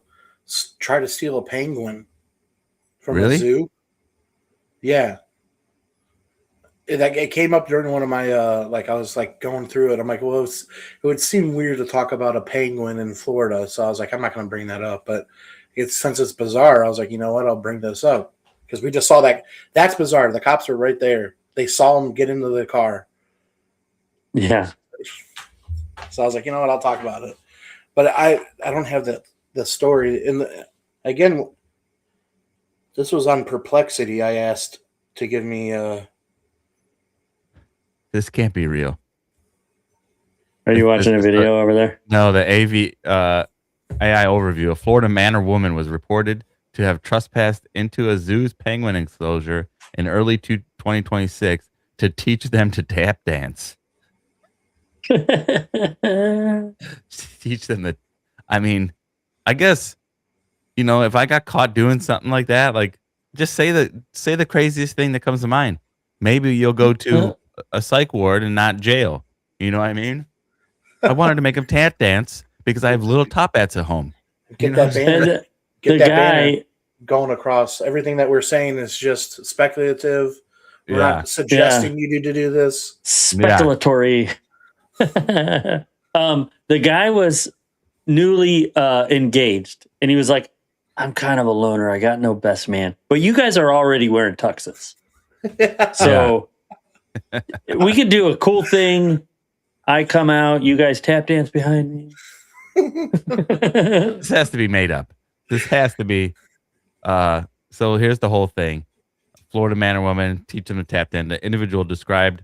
tried to steal a penguin from a zoo. Yeah. It came up during one of my I was like going through it. I'm like, well, it would seem weird to talk about a penguin in Florida, so I was like, I'm not going to bring that up. But since it's bizarre, I was like, you know what, I'll bring this up because we just saw that. That's bizarre. The cops were right there. They saw him get into the car. Yeah. So I was like, you know what, I'll talk about it. But I don't have the story. Again, this was on Perplexity. I asked to give me. This can't be real. Are you watching a video over there? No, the AI overview. A Florida man or woman was reported to have trespassed into a zoo's penguin enclosure in early 2026 to teach them to tap dance. Teach them that. I mean, I guess you know, if I got caught doing something like that, like just say the craziest thing that comes to mind. Maybe you'll go to a psych ward and not jail. You know what I mean? I wanted to make him tap dance because I have little top hats at home. Get know that banner. Get the that guy banner going across. Everything that we're saying is just speculative. We're not suggesting you to do this. Speculatory. The guy was newly engaged, and he was like, I'm kind of a loner. I got no best man. But you guys are already wearing tuxes. So we could do a cool thing. I come out, you guys tap dance behind me. This has to be made up. This has to be. So here's the whole thing. Florida man or woman teach them to tap dance. The individual described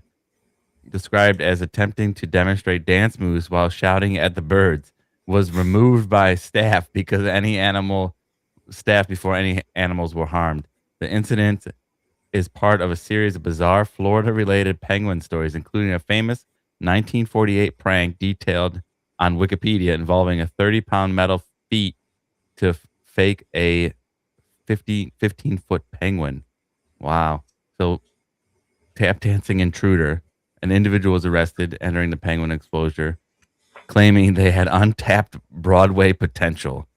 as attempting to demonstrate dance moves while shouting at the birds was removed by staff because before any animals were harmed. The incident is part of a series of bizarre Florida-related penguin stories, including a famous 1948 prank detailed on Wikipedia involving a 30-pound metal feet to fake a 15-foot penguin. Wow. So tap dancing intruder. An individual was arrested entering the penguin exposure, claiming they had untapped Broadway potential.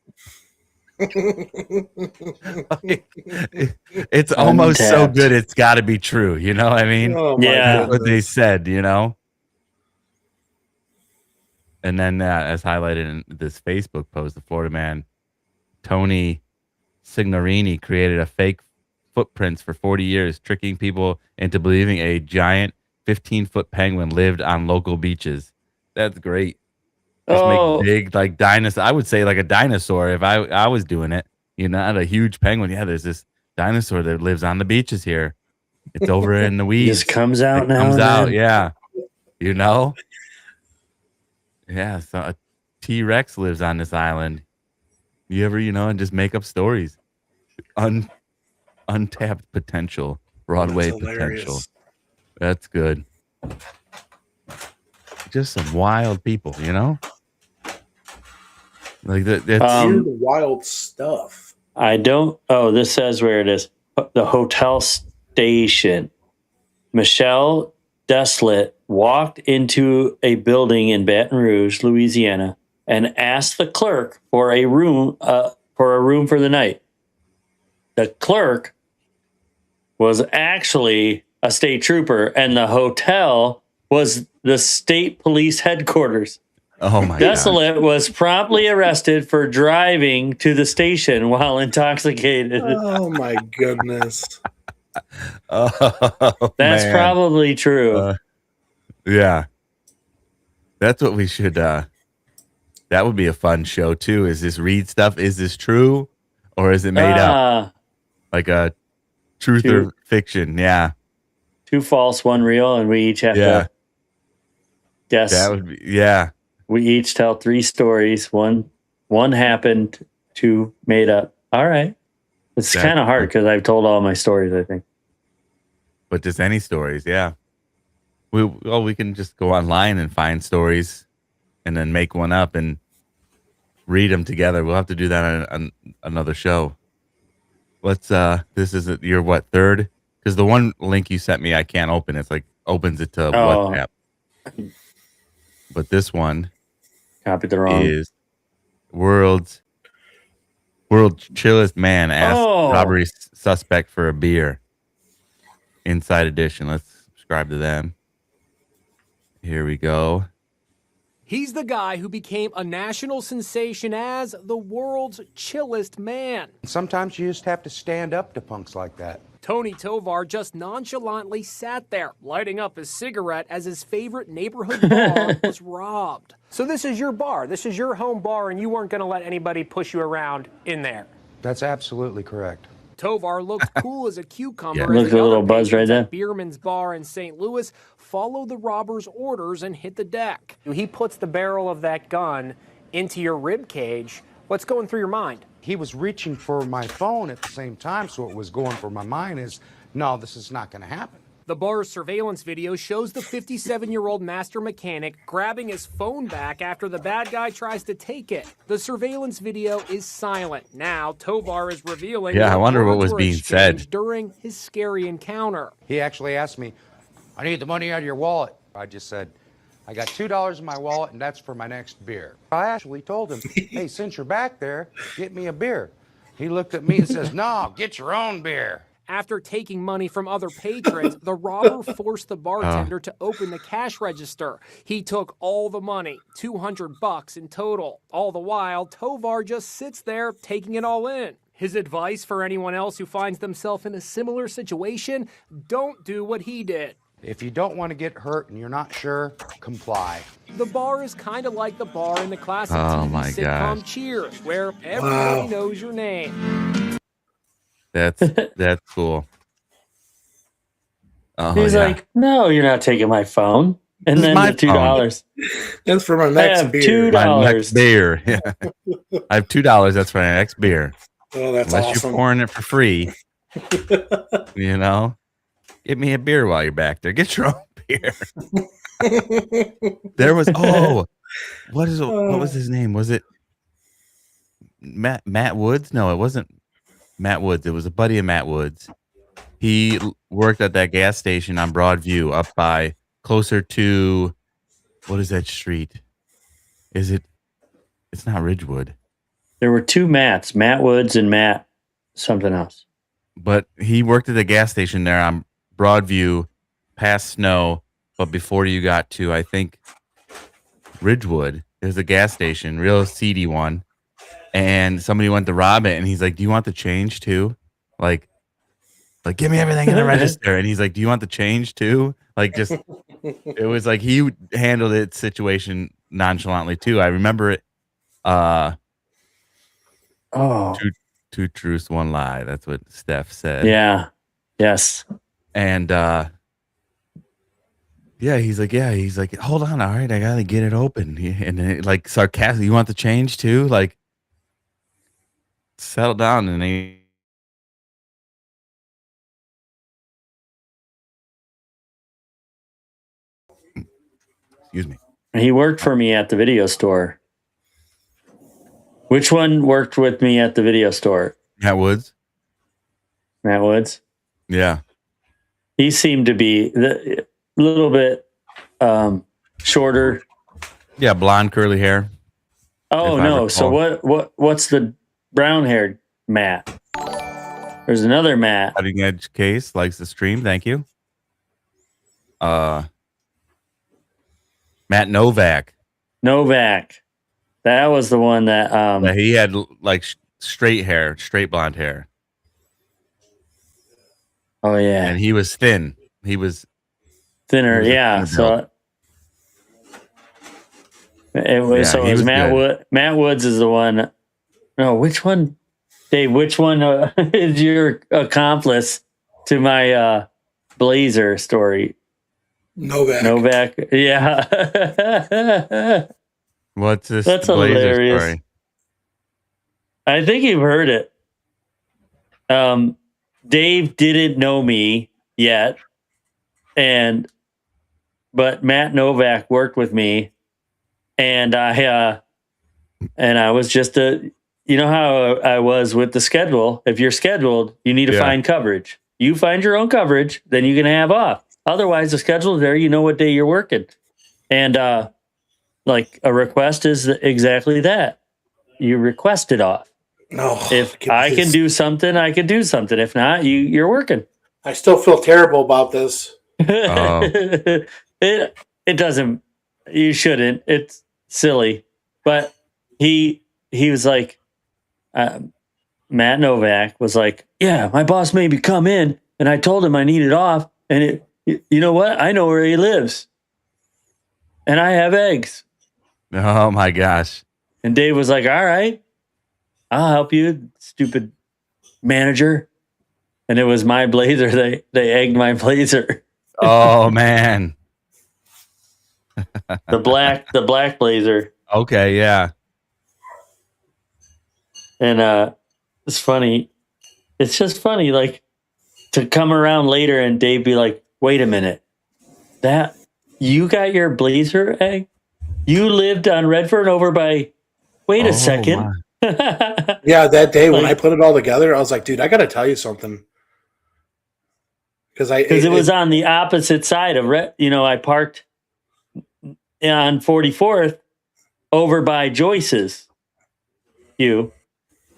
It's almost so good it's got to be true. You know what I mean? Yeah. What they said, you know? And then as highlighted in this Facebook post, the Florida man, Tony Signorini, created a fake footprints for 40 years, tricking people into believing a giant 15-foot penguin lived on local beaches. That's great. Just make big, like dinosaur. I would say like a dinosaur if I was doing it. You know, not a huge penguin. Yeah, there's this dinosaur that lives on the beaches here. It's over in the weeds. Just comes out it now. Comes out, then. yeah. You know? Yeah, so a T-Rex lives on this island. You ever, and just make up stories. Untapped potential. Broadway potential. That's good. Just some wild people, you know? Like that's weird, wild stuff. I don't. Oh, this says where it is. The hotel station. Michelle Deslett walked into a building in Baton Rouge, Louisiana, and asked the clerk for a room for the night. The clerk was actually a state trooper, and the hotel was the state police headquarters. Oh my God. Desolate was promptly arrested for driving to the station while intoxicated. Oh my goodness. That's probably true. Yeah. That's what we should that would be a fun show too. Is this read stuff? Is this true? Or is it made up? Like a truth or fiction? Yeah. 2 false, 1 real, and we each have to guess. That would be We each tell 3 stories. One happened, 2 made up. All right. It's kind of hard because I've told all my stories, I think. But just any stories, yeah. We can just go online and find stories and then make one up and read them together. We'll have to do that on another show. Let's this is your what, 3rd? Because the one link you sent me I can't open. It's like opens it to WhatsApp. But this one copied the wrong is world's chillest man asked robbery suspect for a beer. Inside edition. Let's subscribe to them. Here we go. He's the guy who became a national sensation as the world's chillest man. Sometimes you just have to stand up to punks like that. Tony Tovar just nonchalantly sat there, lighting up his cigarette as his favorite neighborhood bar was robbed. So this is your bar, this is your home bar, and you weren't going to let anybody push you around in there. That's absolutely correct. Tovar looked cool as a cucumber. Yeah. Look, a little buzz right there. Bierman's Bar in St. Louis followed the robber's orders and hit the deck. He puts the barrel of that gun into your rib cage. What's going through your mind? He was reaching for my phone at the same time, so what was going for my mind is, no, this is not going to happen. The bar's surveillance video shows the 57-year-old master mechanic grabbing his phone back after the bad guy tries to take it. The surveillance video is silent. Now, Tovar is revealing Yeah, I wonder what words was were being exchanged said. during his scary encounter. He actually asked me, I need the money out of your wallet. I just said, I got $2 in my wallet, and that's for my next beer. I actually told him, hey, since you're back there, get me a beer. He looked at me and says, no, get your own beer. After taking money from other patrons, the robber forced the bartender to open the cash register. He took all the money, $200 in total. All the while, Tovar just sits there taking it all in. His advice for anyone else who finds themselves in a similar situation, don't do what he did. If you don't want to get hurt and you're not sure, comply. The bar is kind of like the bar in the classic Oh TV my sitcom gosh. Cheers, where everybody knows your name. That's cool. Oh, He's like, no, you're not taking my phone. And then my the $2. That's for my I next have beer. $2. My next beer. Yeah. I have $2. That's for my next beer. Oh, that's Unless awesome. you're pouring it for free, you know, get me a beer while you're back there. Get your own beer. There was what was his name? Was it Matt Woods? No, it wasn't Matt Woods. It was a buddy of Matt Woods. He worked at that gas station on Broadview up by closer to, what is that street? It's not Ridgewood. There were two Matts, Matt Woods and Matt something else. But he worked at the gas station there on Broadview past Snow, but before you got to, I think, Ridgewood. There's a gas station, real seedy one. And somebody went to rob it, and he's like, do you want the change too? Like give me everything in the register. And he's like, do you want the change too? Like, just, it was like he handled it situation nonchalantly too. I remember it. Two truths, one lie. That's what Steph said. Yeah. Yes. And he's like, hold on, all right, I gotta get it open. And then, like, sarcastic, you want the change too? Like, settle down. And he, excuse me. He worked for me at the video store. Which one worked with me at the video store? Matt Woods. Matt Woods? Yeah. He seemed to be a little bit shorter. Yeah, blonde, curly hair. Oh, no. So what's the brown-haired Matt? There's another Matt. Cutting Edge Case likes the stream. Thank you. Matt Novak. That was the one that he had like straight blonde hair. Oh yeah. And he was thin. He was thinner, yeah. So it was Matt Woods. Matt Woods is the one. No, which one, Dave? Which one is your accomplice to my Blazer story? Novak. Yeah. What's this? That's Blazer hilarious. Story? I think you've heard it. Dave didn't know me yet, but Matt Novak worked with me, and I was just you know how I was with the schedule. If you're scheduled, you need to find coverage. You find your own coverage, then you can have off. Otherwise, the schedule is there. You know what day you're working, and like a request is exactly that. You request it off. No, if I can do something, I can do something. If not, you're working. I still feel terrible about this. It doesn't. You shouldn't. It's silly. But he was like, Matt Novak was like, yeah, my boss made me come in, and I told him I needed off, and you know what? I know where he lives, and I have eggs. Oh my gosh! And Dave was like, all right, I'll help you, stupid manager. And it was my Blazer. They egged my Blazer. Oh man. the black Blazer. Okay, yeah. And it's funny. It's just funny, like, to come around later and Dave be like, wait a minute. That you got your blazer egg? You lived on Redfern over by. Wait a second. Yeah, that day when I put it all together, I was like, dude, I got to tell you something. Because it was on the opposite side of I parked on 44th over by Joyce's. So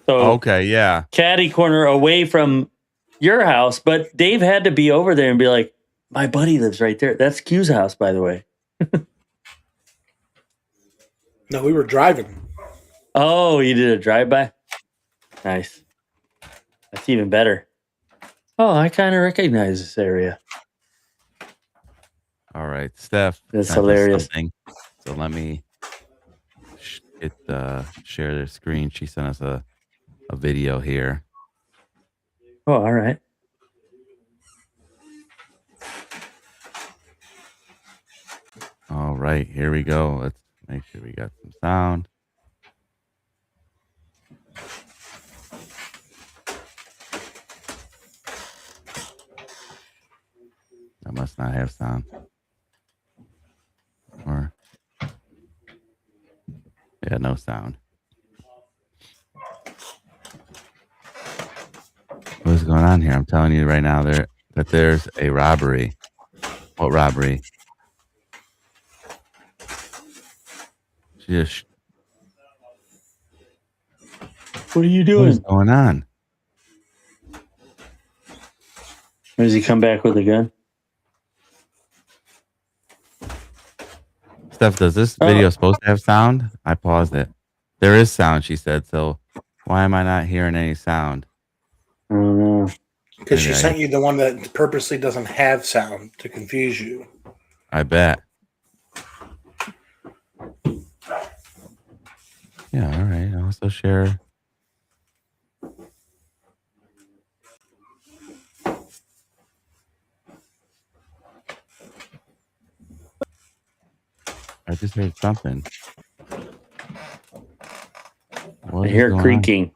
okay, yeah, caddy corner away from your house, but Dave had to be over there and be like, my buddy lives right there. That's Q's house, by the way. No, we were driving. Oh, you did a drive-by? Nice. That's even better. Oh, I kind of recognize this area. All right, Steph. That's hilarious. So let me share their screen. She sent us a video here. Oh, all right. All right, here we go. Let's make sure we got some sound. I must not have sound. Or yeah, no sound. What's going on here? I'm telling you right now that there's a robbery. What robbery? Just what are you doing? What is going on? Does he come back with a gun? Steph, does this video supposed to have sound? I paused it. There is sound, she said. So why am I not hearing any sound? I don't know. Because she sent you the one that purposely doesn't have sound to confuse you. I bet. Yeah, all right. I'll also share. I just heard something. I hear creaking.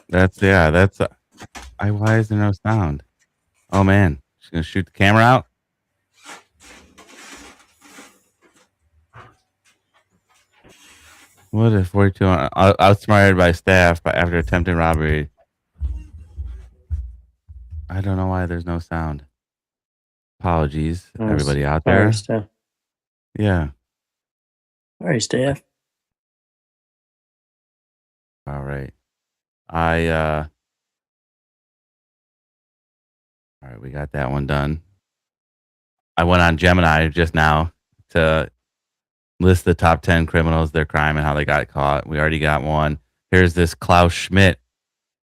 That's why is there no sound? Oh man, she's gonna shoot the camera out. What if 42 outsmarted by staff after attempting robbery? I don't know why there's no sound. Apologies, everybody out there. Staff. Yeah. Sorry, staff. All right. All right, we got that one done. I went on Gemini just now to list the top 10 criminals, their crime, and how they got caught. We already got one. Here's this Klaus Schmidt,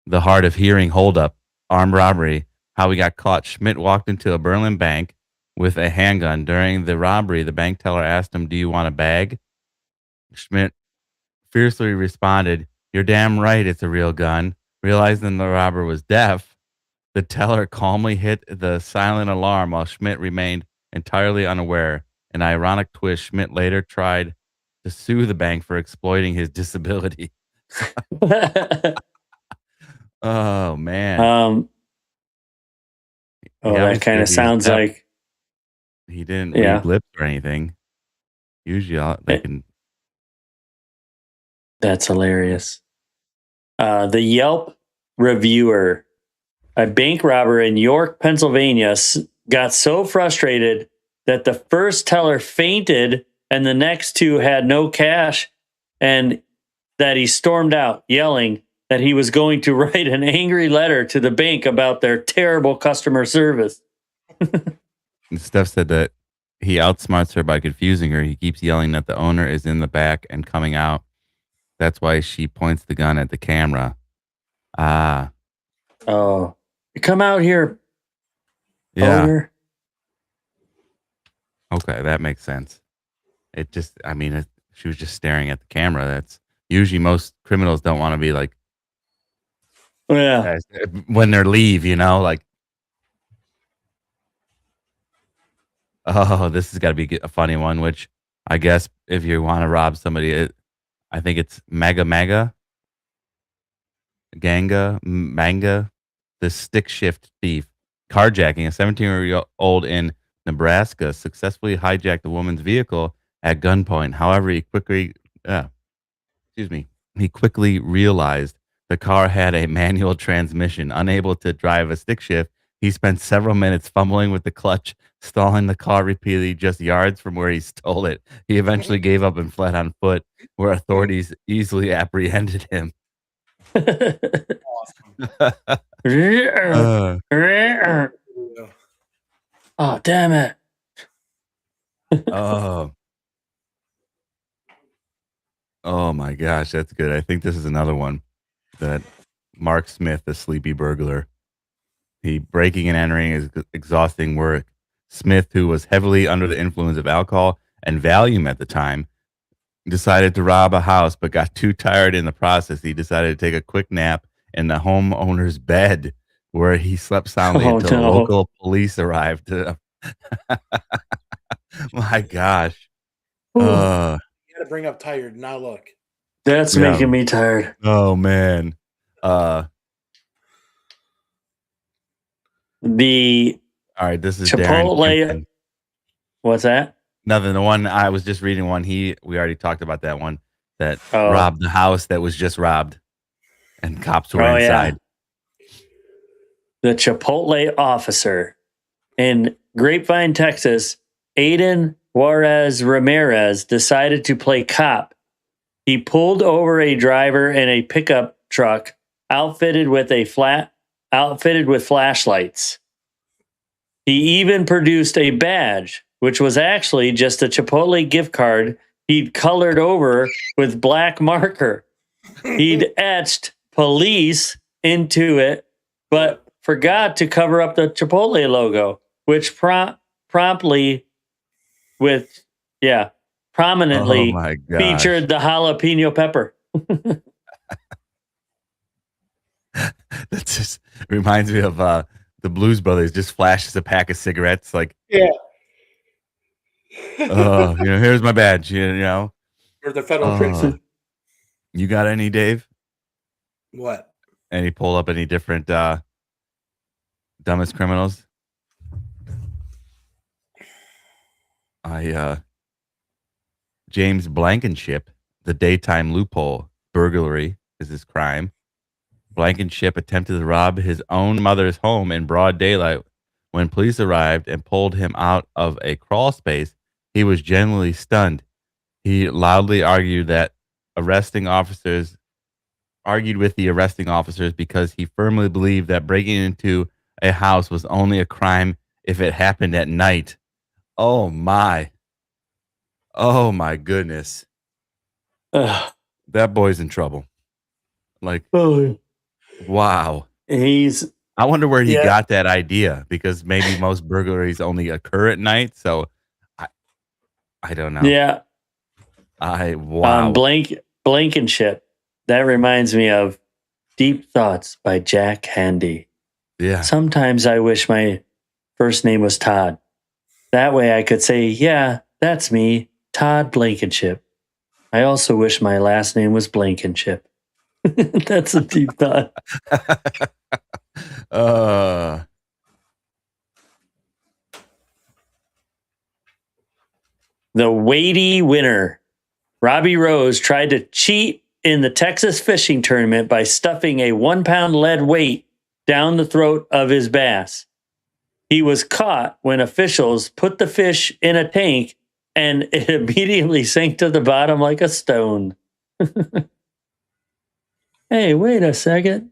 the hard of hearing holdup, armed robbery, how we got caught. Schmidt walked into a Berlin bank with a handgun. During the robbery, the bank teller asked him, "Do you want a bag?" Schmidt fiercely responded, "You're damn right it's a real gun." Realizing the robber was deaf, the teller calmly hit the silent alarm while Schmidt remained entirely unaware. An ironic twist, Schmidt later tried to sue the bank for exploiting his disability. Oh, man. That kind of sounds like... He didn't read lips or anything. Usually they can... That's hilarious. The Yelp reviewer, a bank robber in York, Pennsylvania, got so frustrated that the first teller fainted and the next two had no cash, and that he stormed out yelling that he was going to write an angry letter to the bank about their terrible customer service. Steph said that he outsmarts her by confusing her. He keeps yelling that the owner is in the back and coming out. That's why she points the gun at the camera. Oh, come out here. Yeah. Owner. Okay, that makes sense. She was just staring at the camera. That's usually most criminals don't want to be like, yeah, when they leave, like, oh, this has got to be a funny one, which I guess if you want to rob somebody, I think it's Manga, the stick shift thief carjacking. A 17-year-old in Nebraska successfully hijacked a woman's vehicle at gunpoint. However, he quickly realized the car had a manual transmission. Unable to drive a stick shift, he spent several minutes fumbling with the clutch, stalling the car repeatedly just yards from where he stole it. He eventually gave up and fled on foot, where authorities easily apprehended him. Oh, damn it. Oh my gosh, that's good. I think this is another one that Mark Smith, the sleepy burglar. He breaking and entering is exhausting work. Smith, who was heavily under the influence of alcohol and Valium at the time, decided to rob a house, but got too tired in the process. He decided to take a quick nap in the homeowner's bed, where he slept soundly until the local police arrived. My gosh. You got to bring up tired. Now look. That's making me tired. Oh, man. All right, this is Chipotle. What's that? Nothing. The one I was just reading we already talked about that one that robbed the house that was just robbed and cops were inside. Yeah. The Chipotle officer in Grapevine, Texas, Aiden Juarez Ramirez, decided to play cop. He pulled over a driver in a pickup truck outfitted with flashlights. He even produced a badge, which was actually just a Chipotle gift card he'd colored over with black marker. He'd etched police into it, but forgot to cover up the Chipotle logo, which prominently featured the jalapeno pepper. That just reminds me of the Blues Brothers. Just flashes a pack of cigarettes, like, here's my badge, Or the federal prison. You got any, Dave? What? Any pull up any different dumbest criminals? James Blankenship, the daytime loophole burglary is his crime. Blankenship attempted to rob his own mother's home in broad daylight. When police arrived and pulled him out of a crawl space, he was genuinely stunned. He loudly argued with the arresting officers because he firmly believed that breaking into a house was only a crime if it happened at night. Oh my goodness. That boy's in trouble. Like, wow. I wonder where he got that idea, because maybe most burglaries only occur at night. So I don't know. Yeah. Wow. Blankenship. That reminds me of Deep Thoughts by Jack Handy. Yeah. Sometimes I wish my first name was Todd. That way I could say, yeah, that's me, Todd Blankenship. I also wish my last name was Blankenship. That's a deep thought. The weighty winner. Robbie Rose tried to cheat in the Texas fishing tournament by stuffing a 1-pound lead weight down the throat of his bass. He was caught when officials put the fish in a tank, and it immediately sank to the bottom like a stone. Hey, wait a second.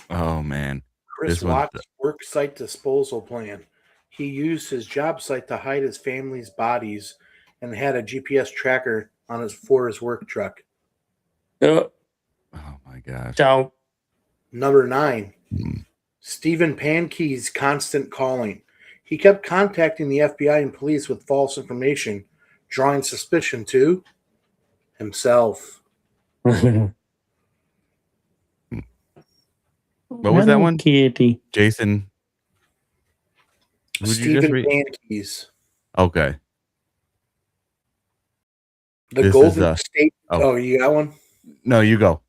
Oh, man. Chris Watt's work site disposal plan. He used his job site to hide his family's bodies and had a GPS tracker for his work truck. Oh, my gosh. So, Number 9. Stephen Pankey's constant calling. He kept contacting the FBI and police with false information, drawing suspicion to himself. What was that one? Kitty. Jason. Stephen Pankey's. Okay. The Golden State. Oh, you got one? No, you go.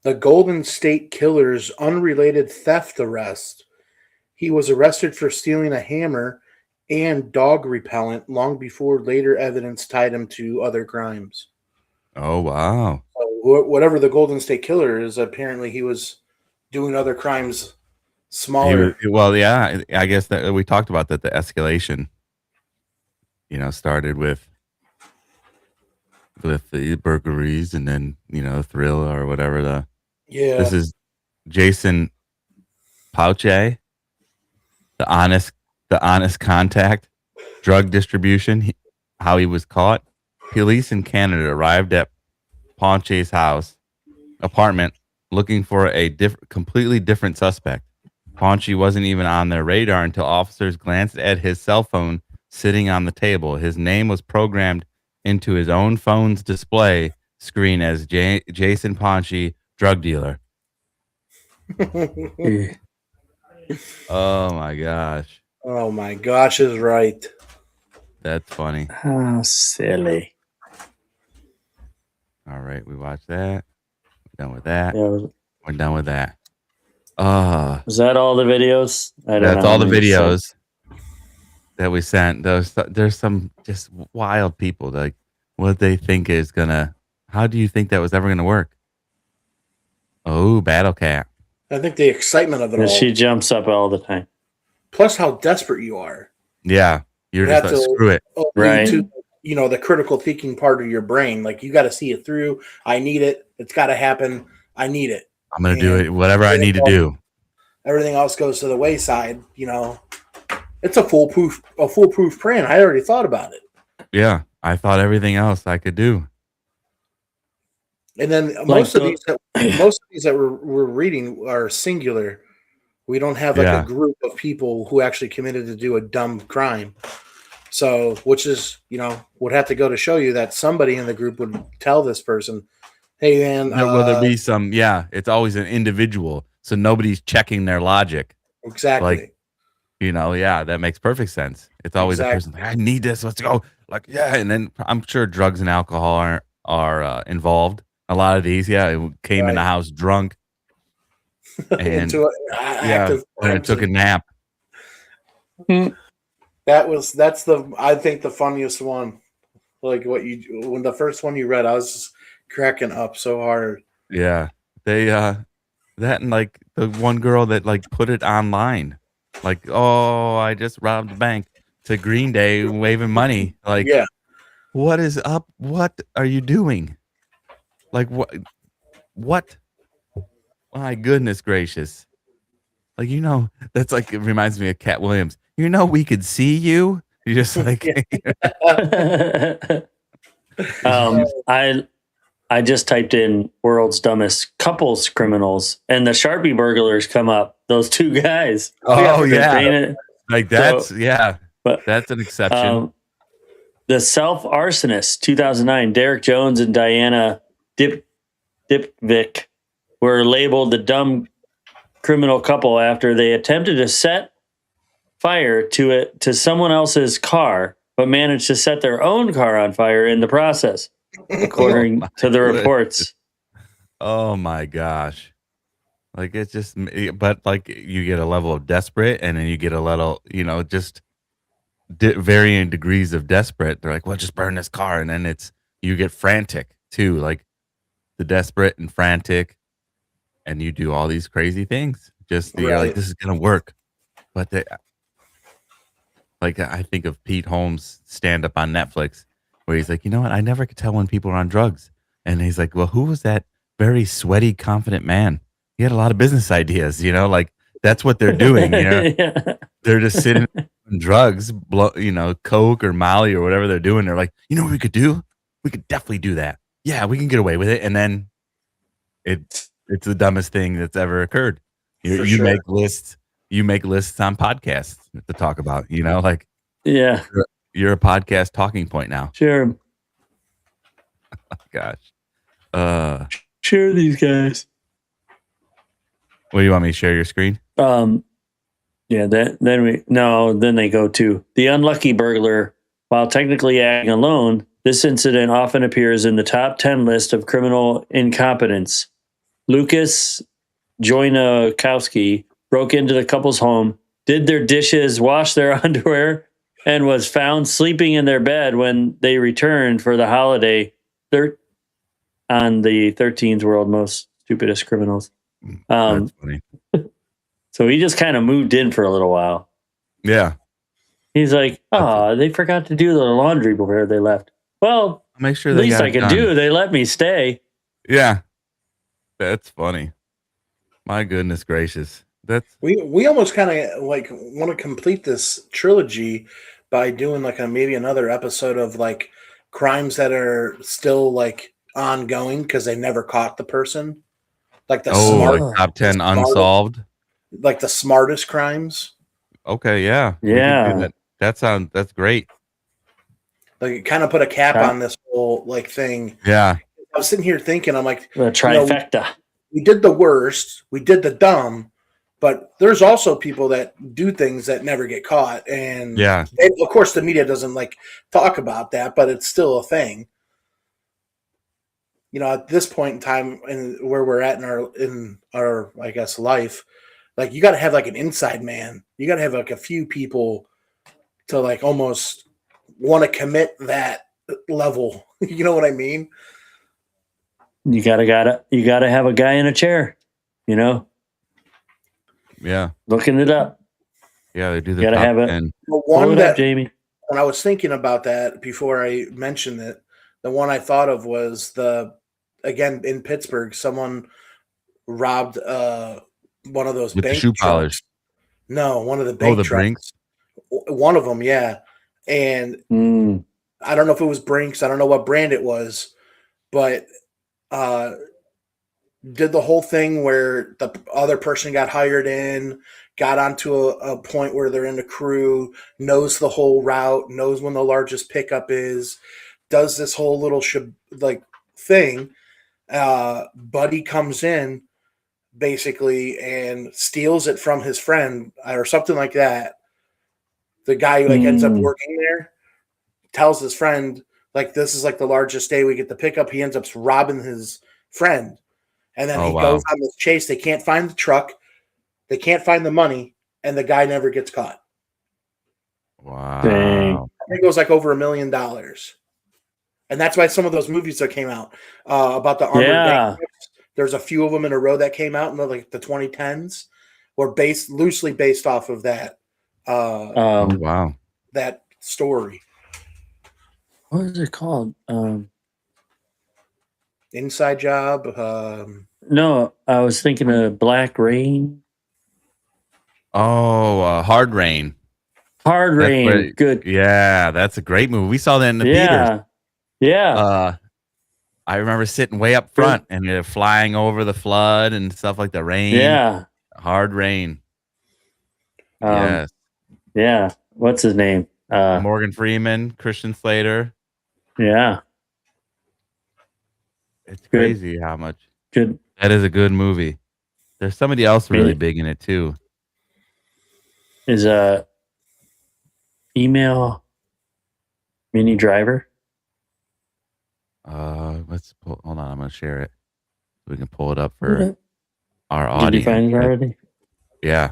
The Golden State Killer's unrelated theft arrest. He was arrested for stealing a hammer and dog repellent long before later evidence tied him to other crimes. Oh, wow. So whatever the Golden State Killer is, apparently he was doing other crimes smaller. Well, yeah, I guess that we talked about that. The escalation, started with the burglaries, and then Thrill or whatever. This is Jason Pauche, the honest contact, drug distribution. How he was caught. Police in Canada arrived at Pauche's apartment looking for a completely different suspect. Pauche wasn't even on their radar until officers glanced at his cell phone sitting on the table. His name was programmed into his own phone's display screen as Jason Pauche, drug dealer. Oh my gosh. Oh my gosh is right. That's funny. How silly. All right, we watched that. We're done with that. Yeah, We're done with that. was that all the videos? That's all the videos that we sent. There's some just wild people, like what they think is gonna. How do you think that was ever gonna work? Oh, Battle Cat. I think the excitement of it all. She jumps up all the time. Plus how desperate you are. Yeah, you're just like, screw it. Right. To, the critical thinking part of your brain. Like, you got to see it through. I need it. It's got to happen. I need it. I'm going to do it, whatever I need to do. Everything else goes to the wayside. It's a foolproof plan. I already thought about it. Yeah, I thought everything else I could do. And then most of these that we're reading are singular. We don't have a group of people who actually committed to do a dumb crime. So, which is, would have to go to show you that somebody in the group would tell this person, hey, man. Will there be some? Yeah, it's always an individual. So nobody's checking their logic. Exactly. That makes perfect sense. It's always a person like, I need this. Let's go. Like, yeah. And then I'm sure drugs and alcohol are involved. A lot of these, it came in the house drunk. And and took a nap. That's I think the funniest one. Like when the first one you read, I was just cracking up so hard. Yeah. They that and like the one girl that like put it online. Like, oh, I just robbed a bank, to Green Day waving money. Like, what is up? What are you doing? Like what? My goodness gracious. Like, that's like, it reminds me of Cat Williams. We could see you. You're just like, I just typed in world's dumbest couples criminals, and the Sharpie burglars come up. Those two guys. Oh yeah. Like that's, but that's an exception. The self-arsonist, 2009, Derek Jones and Diana Dipvik were labeled the dumb criminal couple after they attempted to set fire to someone else's car, but managed to set their own car on fire in the process, according to the reports. Oh my gosh. Like, it's just, but like you get a level of desperate, and then you get a little, just varying degrees of desperate. They're like, well, just burn this car. And then you get frantic too, like the desperate and frantic. And you do all these crazy things. You're like, this is going to work. But I think of Pete Holmes' stand-up on Netflix, where he's like, you know what? I never could tell when people are on drugs. And he's like, well, who was that very sweaty, confident man? He had a lot of business ideas, like that's what they're doing. They're just sitting on drugs, Coke or Molly or whatever they're doing. They're like, you know what we could do? We could definitely do that. Yeah, we can get away with it. And then it's the dumbest thing that's ever occurred. You make lists. You make lists on podcasts to talk about. You're a podcast talking point now. Sure. Oh, gosh. Share these guys. What do you want me to share your screen? Then they go to the unlucky burglar. While technically acting alone, this incident often appears in the top 10 list of criminal incompetence. Lucas Joinakowski broke into the couple's home did their dishes, washed their underwear, and was found sleeping in their bed when they returned for the holiday on the 13th World Most Stupidest Criminals. That's funny. So he just kind of moved in for a little while. Yeah. He's like, oh, they forgot to do the laundry before they left. Well, make sure at they least got I it could done. do. They let me stay. Yeah. That's funny. My goodness gracious. We almost kind of like want to complete this trilogy by doing like maybe another episode of like crimes that are still like ongoing because they never caught the person. Like the like top 10 unsolved. Like the smartest crimes. Okay, yeah. We can do that. That's great. Like kind of put a cap on this whole like thing. Yeah. I was sitting here thinking, I'm like, the trifecta. We did the worst, we did the dumb, but there's also people that do things that never get caught. And of course the media doesn't like talk about that, but it's still a thing. You know, at this point in time and where we're at in our I guess life, like you got to have like an inside man. You got to have like a few people to like almost want to commit that level. You know what I mean? You gotta have a guy in a chair, you know? Yeah. Looking it up. Yeah, they do the gotta top have it. 10. The one that Jamie. When I was thinking about that before I mentioned it, the one I thought of was again in Pittsburgh, someone robbed one of those with bank the shoe trucks. polish. No, one of the bank trucks. Brinks? One of them, yeah. And I don't know if it was Brinks. I don't know what brand it was, but did the whole thing where the other person got hired in, got onto a point where they're in the crew, knows the whole route, knows when the largest pickup is, does this whole little thing. Buddy comes in basically and steals it from his friend or something like that. The guy who ends up working there tells his friend, like, this is like the largest day we get the pickup. He ends up robbing his friend. And then he goes on this chase. They can't find the truck. They can't find the money. And the guy never gets caught. Wow. Dang. I think it was like over $1 million. And that's why some of those movies that came out about the armored bank, there's a few of them in a row that came out in the 2010s were loosely based off of that. That story. What is it called? Inside Job. No, I was thinking of Black Rain. Oh, Hard Rain. Hard Rain. Good. Yeah, that's a great movie. We saw that in the theaters. Yeah. I remember sitting way up front and they're flying over the flood and stuff like the rain. Yeah. Hard Rain. Yes. Yeah. What's his name? Morgan Freeman, Christian Slater. Yeah. It's crazy how much. Good. That is a good movie. There's somebody else really big in it too. Is Email Mini Driver? Hold on. I'm going to share it so we can pull it up for our audience. Did you find it already? Yeah.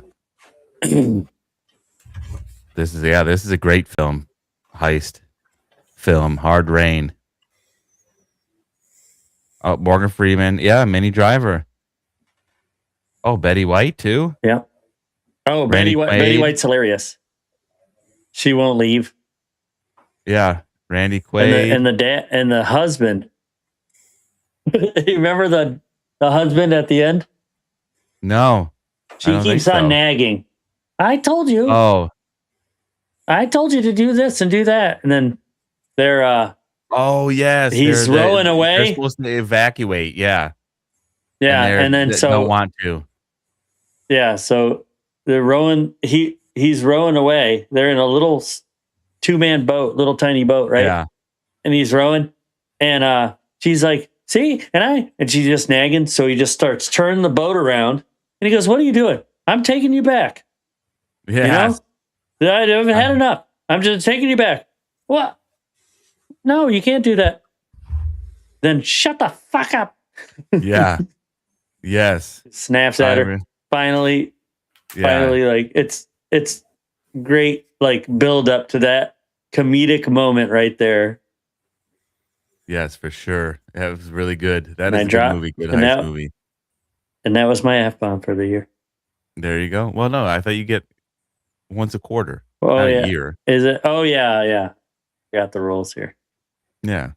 This is a great film. Heist film. Hard Rain. Oh, Morgan Freeman. Yeah, Mini Driver. Oh, Betty White too? Yeah. Oh, Betty White's hilarious. She won't leave. Yeah. Randy Quaid. And the dad and the husband. You remember the husband at the end? No. She keeps on nagging. I told you. Oh. I told you to do this and do that. And then they're oh yes. He's rowing away. They're supposed to evacuate, yeah. Yeah. And then so don't want to. Yeah, so they're rowing he's rowing away. They're in a little 2-man boat, little tiny boat, right? Yeah. And he's rowing. And she's like, see? And she's just nagging. So he just starts turning the boat around. And he goes, what are you doing? I'm taking you back. Yeah. You know? I haven't had enough. I'm just taking you back. What? No, you can't do that. Then shut the fuck up. Yeah. Yes. Snaps at her. Finally, like it's it's great, like build up to that comedic moment right there. Yes, for sure. That was really good. That And is I a good dropped- movie. Good and heist that- movie. And that was my F-bomb for the year. There you go. Well, no, I thought you get once a quarter, Oh, not yeah. a year. Is it? Oh, yeah. Got the rules here. Yeah,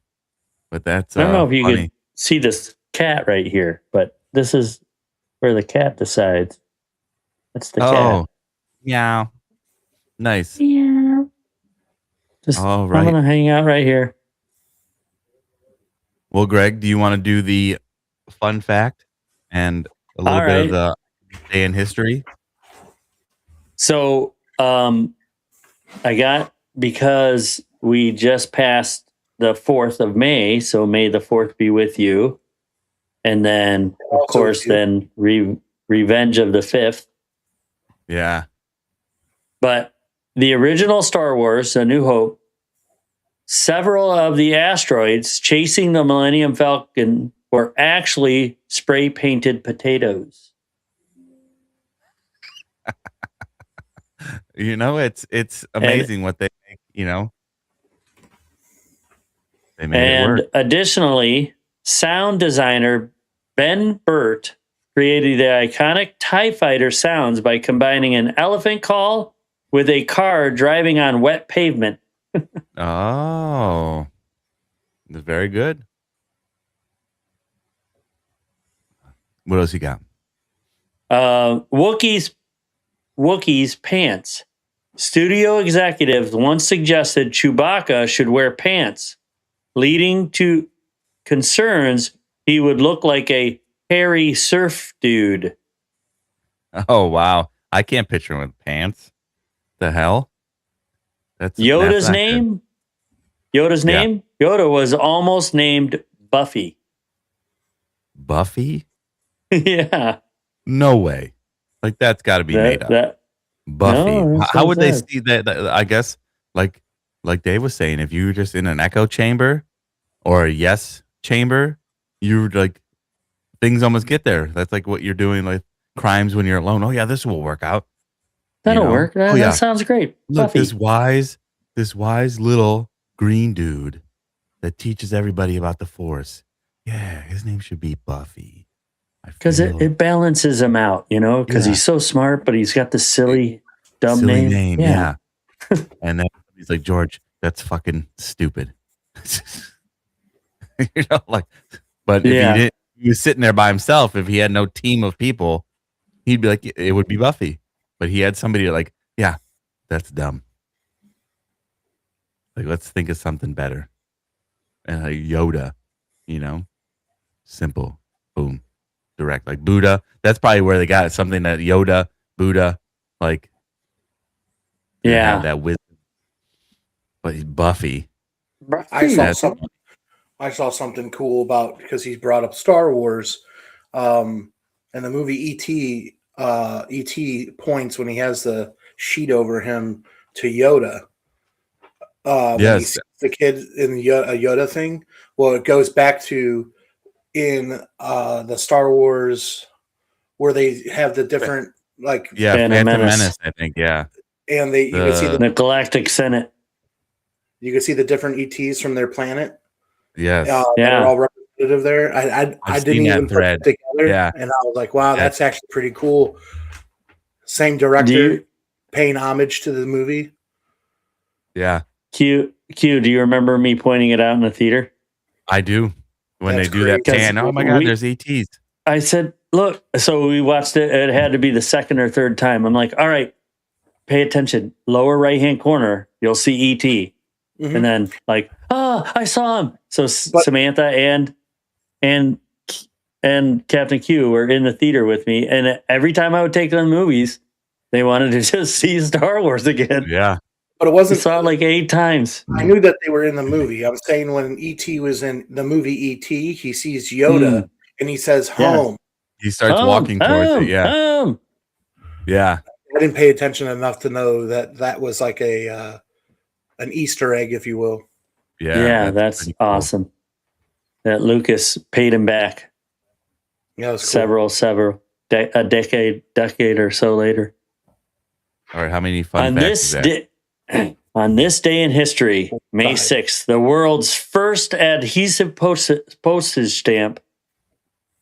but that's I don't know if you funny. could see this cat right here, but this is where the cat decides. That's the cat. Oh, yeah, nice. Yeah. Just, All I'm right. going to hang out right here. Well, Greg, do you want to do the fun fact and a little All bit right. of the day in history? So, I got, because we just passed the 4th of May, so May the 4th be with you. And then, of Also course, with you. then Revenge of the 5th. Yeah. But the original Star Wars, A New Hope, several of the asteroids chasing the Millennium Falcon were actually spray painted potatoes. You know, it's amazing what they make, you know. They made it And work. additionally, sound designer Ben Burt created the iconic TIE Fighter sounds by combining an elephant call with a car driving on wet pavement. Oh, that's very good. What else you got? Wookiees pants. Studio executives once suggested Chewbacca should wear pants, leading to concerns he would look like a hairy surf dude. Oh wow, I can't picture him with pants. The hell? That's Yoda's not name? good. Yoda's Yeah. name? Yoda was almost named Buffy. Buffy? Yeah. No way. Like that's got to be made up. Buffy. No, that's How what would it they said. see that? I guess like Dave was saying, if you were just in an echo chamber or a yes chamber, you like things almost get there. That's like what you're doing, like crimes when you're alone. Oh yeah, this will work out. That'll You know? work. That, Oh, yeah. that sounds great. Look, Buffy. this wise little green dude that teaches everybody about the Force. Yeah, his name should be Buffy. Because it balances him out, you know, because Yeah. he's so smart, but he's got this silly, dumb silly name. yeah. And then he's like, George, that's fucking stupid. You know, like, but if Yeah. he was sitting there by himself, if he had no team of people, he'd be like, it would be Buffy. But he had somebody like, yeah, that's dumb. Like, let's think of something better. And like Yoda, you know, simple, boom, direct. Like Buddha, that's probably where they got it. Something that Yoda, Buddha, like, they Yeah. have that wisdom. But he's Buffy. I saw something cool about, because he's brought up Star Wars, and the movie E.T. E.T. points when he has the sheet over him to Yoda. When he Yes. sees the kid in the Yoda thing. Well, it goes back to in the Star Wars where they have the different like Yeah, Phantom Menace, I think. Yeah. and you can see The Galactic Senate. you can see the different ETs from their planet. Yes. They're all representative there. I I've didn't seen that even put thread. it together, Yeah. and I was like, wow, Yeah. that's actually pretty cool. Same director paying homage to the movie. Yeah. Q, do you remember me pointing it out in the theater? I do. When That's they do that great. pan, oh my God, there's ETs. I said, look, so we watched it. It had to be the second or third time. I'm like, all right, pay attention. Lower right-hand corner, you'll see ET. Mhm. And then like, oh, I saw him. So Samantha and Captain Q were in the theater with me. And every time I would take them to the movies, they wanted to just see Star Wars again. Yeah. But it wasn't. We saw it like 8 times. I knew that they were in the movie. I'm saying when E.T. was in the movie E.T., he sees Yoda and he says home. He starts walking towards it. Yeah. Yeah. I didn't pay attention enough to know that was like an Easter egg, if you will. Yeah. That's pretty cool. awesome. That Lucas paid him back. Yeah, it was cool. Several, a decade or so later. Or how many fun On facts is this that? on this day in history, May 6th, the world's first adhesive postage stamp,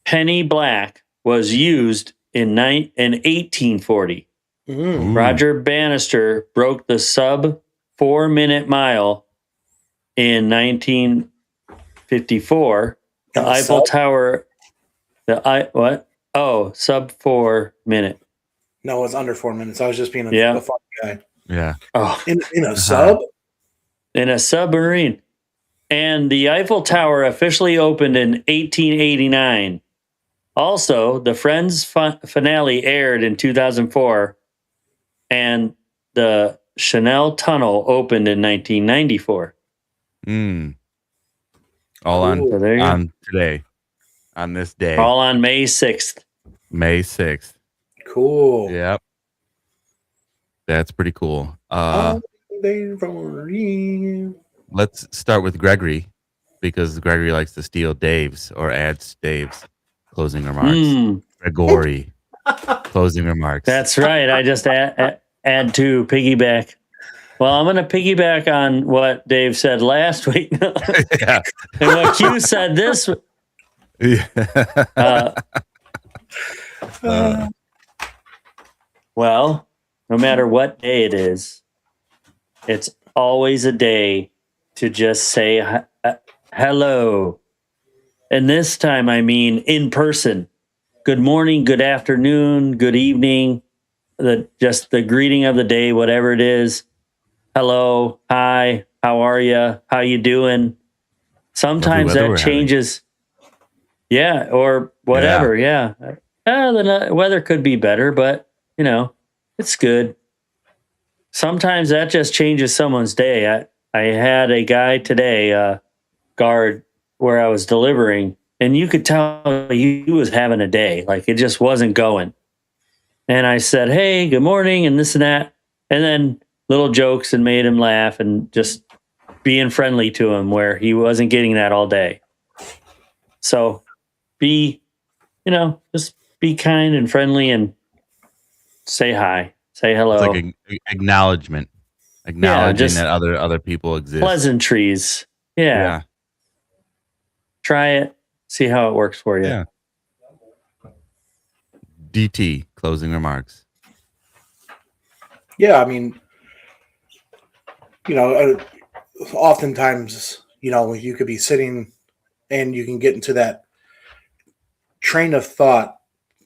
penny black, was used in 1840. Roger Bannister broke the sub 4-minute mile in 1954. The Eiffel Tower. What? Oh, sub 4 minute. No, it's under 4 minutes. I was just being a fun guy. Yeah. Oh, in a sub? In a submarine. And the Eiffel Tower officially opened in 1889. Also, the Friends finale aired in 2004, and the Chanel Tunnel opened in 1994. All on So there you go. today, on this day. All on May 6th. May 6th. Cool. Yep. That's pretty cool. Let's start with Gregory, because Gregory likes to steal Dave's or adds Dave's closing remarks. Gregory, closing remarks. That's right. I just add to piggyback. Well, I'm going to piggyback on what Dave said last week. Yeah. And what Q said this week. Well, no matter what day it is, it's always a day to just say hello. And this time, I mean in person. Good morning, good afternoon, good evening, just the greeting of the day, whatever it is. Hello, hi, how are you? How you doing? Sometimes that changes. Yeah, or whatever, yeah. The weather could be better, but, it's good. Sometimes that just changes someone's day. I had a guy today, guard, where I was delivering, and you could tell he was having a day. Like, it just wasn't going. And I said, hey, good morning, and this and that. And then little jokes and made him laugh and just being friendly to him where he wasn't getting that all day. So just be kind and friendly and say hi, say hello. It's like acknowledgement. Acknowledging that other people exist. Pleasantries. Yeah. Try it. See how it works for you. Yeah. DT, closing remarks. Yeah, I mean, oftentimes, you could be sitting and you can get into that train of thought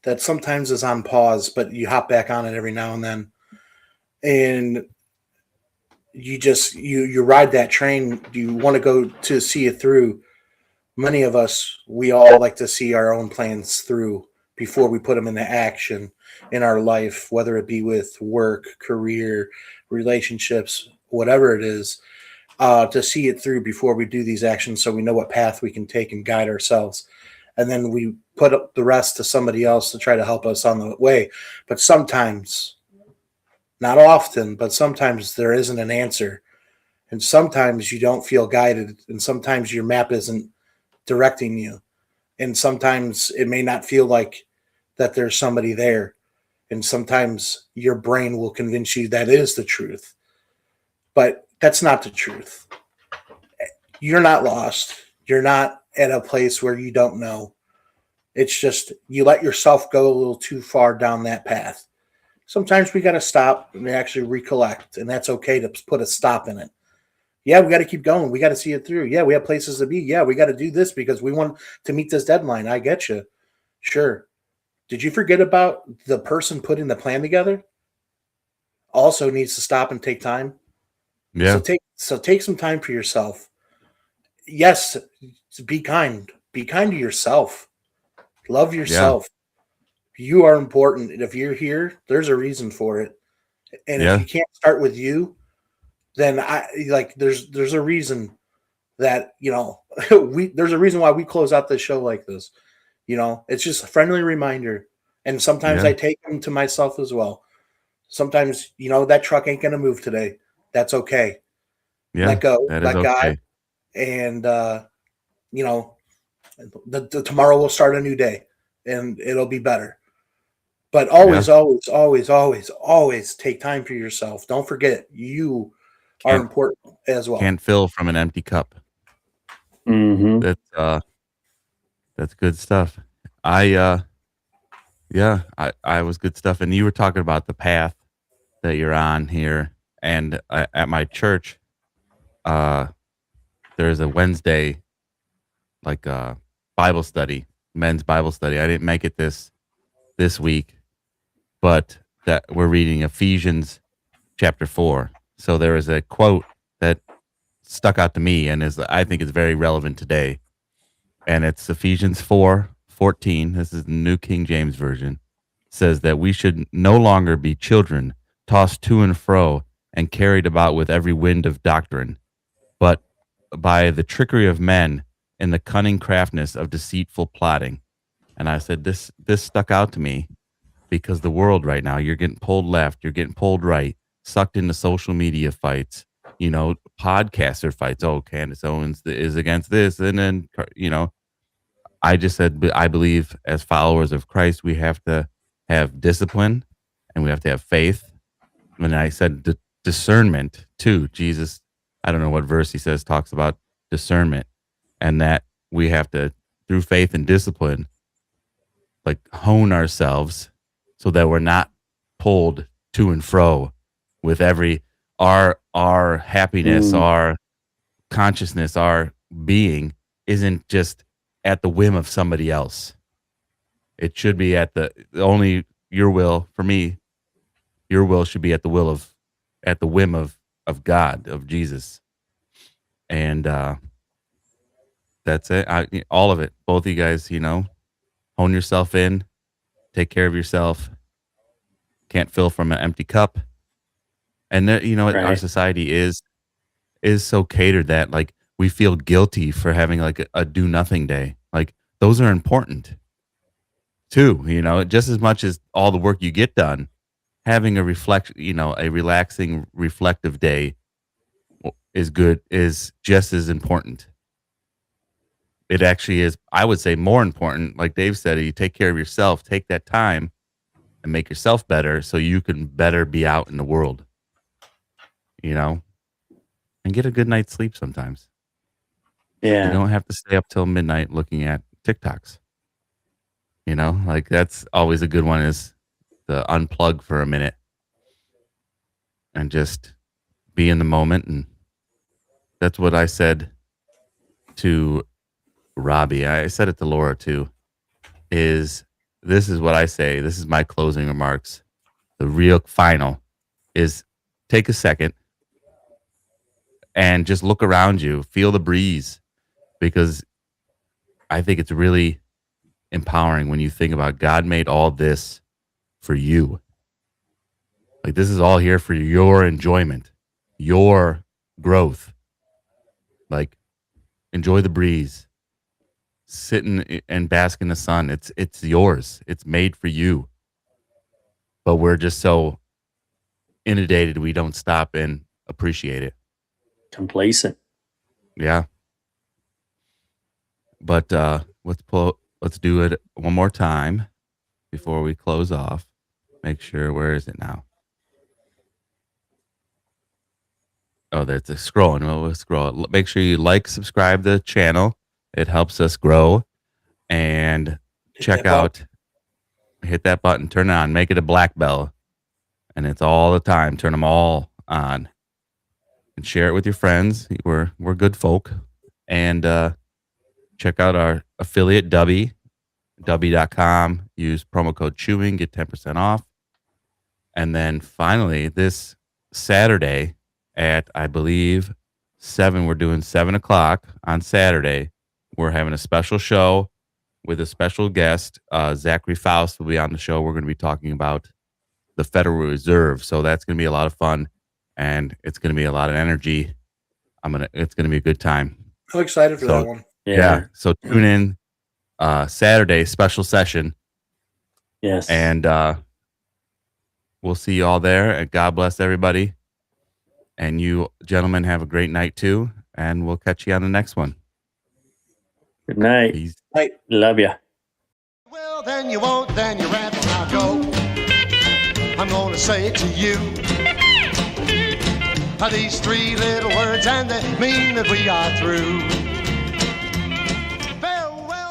that sometimes is on pause, but you hop back on it every now and then. And you just, you ride that train. You want to go to see it through. Many of us, we all like to see our own plans through before we put them into action in our life, whether it be with work, career, relationships, whatever it is, to see it through before we do these actions so we know what path we can take and guide ourselves. And then we put up the rest to somebody else to try to help us on the way. But sometimes, not often, but sometimes there isn't an answer. And sometimes you don't feel guided. And sometimes your map isn't directing you. And sometimes it may not feel like that there's somebody there. And sometimes your brain will convince you that is the truth. But that's not the truth. You're not lost. You're not at a place where you don't know. It's just you let yourself go a little too far down that path. Sometimes we got to stop and actually recollect, and that's okay to put a stop in it. Yeah, we got to keep going. We got to see it through. Yeah, we have places to be. Yeah, we got to do this because we want to meet this deadline. I get you. Sure. Did you forget about the person putting the plan together? Also needs to stop and take time. Yeah. So take some time for yourself. Yes, be kind. Be kind to yourself. Love yourself. Yeah. You are important. And if you're here, there's a reason for it. And if you can't start with you, then there's a reason that, there's a reason why we close out this show like this. It's just a friendly reminder. And sometimes I take them to myself as well. Sometimes, that truck ain't going to move today. That's okay. Yeah, let go, let God. Okay. And, tomorrow we'll start a new day and it'll be better. But always, always take time for yourself. Don't forget, you are important as well. Can't fill from an empty cup. Mm-hmm. That's good stuff. I was good stuff. And you were talking about the path that you're on here. And at my church, there's a Wednesday, like Bible study, men's Bible study. I didn't make it this week, but that we're reading Ephesians chapter 4. So there is a quote that stuck out to me and I think is very relevant today. And it's Ephesians 4:14. This is the New King James Version. It says that we should no longer be children, tossed to and fro and carried about with every wind of doctrine, but by the trickery of men and the cunning craftiness of deceitful plotting. And I said, this stuck out to me because the world right now, you're getting pulled left, you're getting pulled right, sucked into social media fights, podcaster fights. Oh, Candace Owens is against this. And then, I just said, I believe as followers of Christ, we have to have discipline and we have to have faith. And I said discernment too. Jesus, I don't know what verse he says, talks about discernment, and that we have to, through faith and discipline, like hone ourselves so that we're not pulled to and fro with our happiness, our consciousness, our being isn't just at the whim of somebody else. It should be at only your will. For me, your will should be at the whim of God, of Jesus. And that's it. All of it. Both of you guys, hone yourself in, take care of yourself. Can't fill from an empty cup. And right. Our society is so catered that like we feel guilty for having like a do nothing day. Like those are important too, just as much as all the work you get done. Having a relaxing, reflective day is good, is just as important. It actually is, I would say, more important. Like Dave said, you take care of yourself, take that time and make yourself better so you can better be out in the world, and get a good night's sleep sometimes. Yeah. You don't have to stay up till midnight looking at TikToks. Like that's always a good one, is to unplug for a minute and just be in the moment. And that's what I said to Robbie. I said it to Laura too, this is what I say. This is my closing remarks. The real final is take a second and just look around you, feel the breeze, because I think it's really empowering when you think about God made all this for you. Like this is all here for your enjoyment, your growth. Like enjoy the breeze, sit and bask in the sun. It's yours. It's made for you. But we're just so inundated we don't stop and appreciate it. Complacent. Yeah. But let's do it one more time before we close off. Make sure, where is it now? Oh, there's a scrolling. We'll scroll. Make sure you subscribe the channel. It helps us grow. And check out, hit that button, turn it on, make it a black bell. And it's all the time. Turn them all on. And share it with your friends. We're good folk. And check out our affiliate, Dubby, Dubby.com. Use promo code CHEWING, get 10% off. And then finally, this Saturday at, I believe, 7, we're doing 7 o'clock on Saturday. We're having a special show with a special guest. Zachary Faust will be on the show. We're going to be talking about the Federal Reserve. So that's going to be a lot of fun. And it's going to be a lot of energy. It's going to be a good time. I'm excited for that one. Yeah. So tune in Saturday, special session. Yes. And we'll see you all there. And God bless everybody. And you gentlemen have a great night too. And we'll catch you on the next one. Good night. Peace. Night. Love ya. Well, then you won't, then you rather not go. I'm gonna say to you these three little words, and they mean that we are through.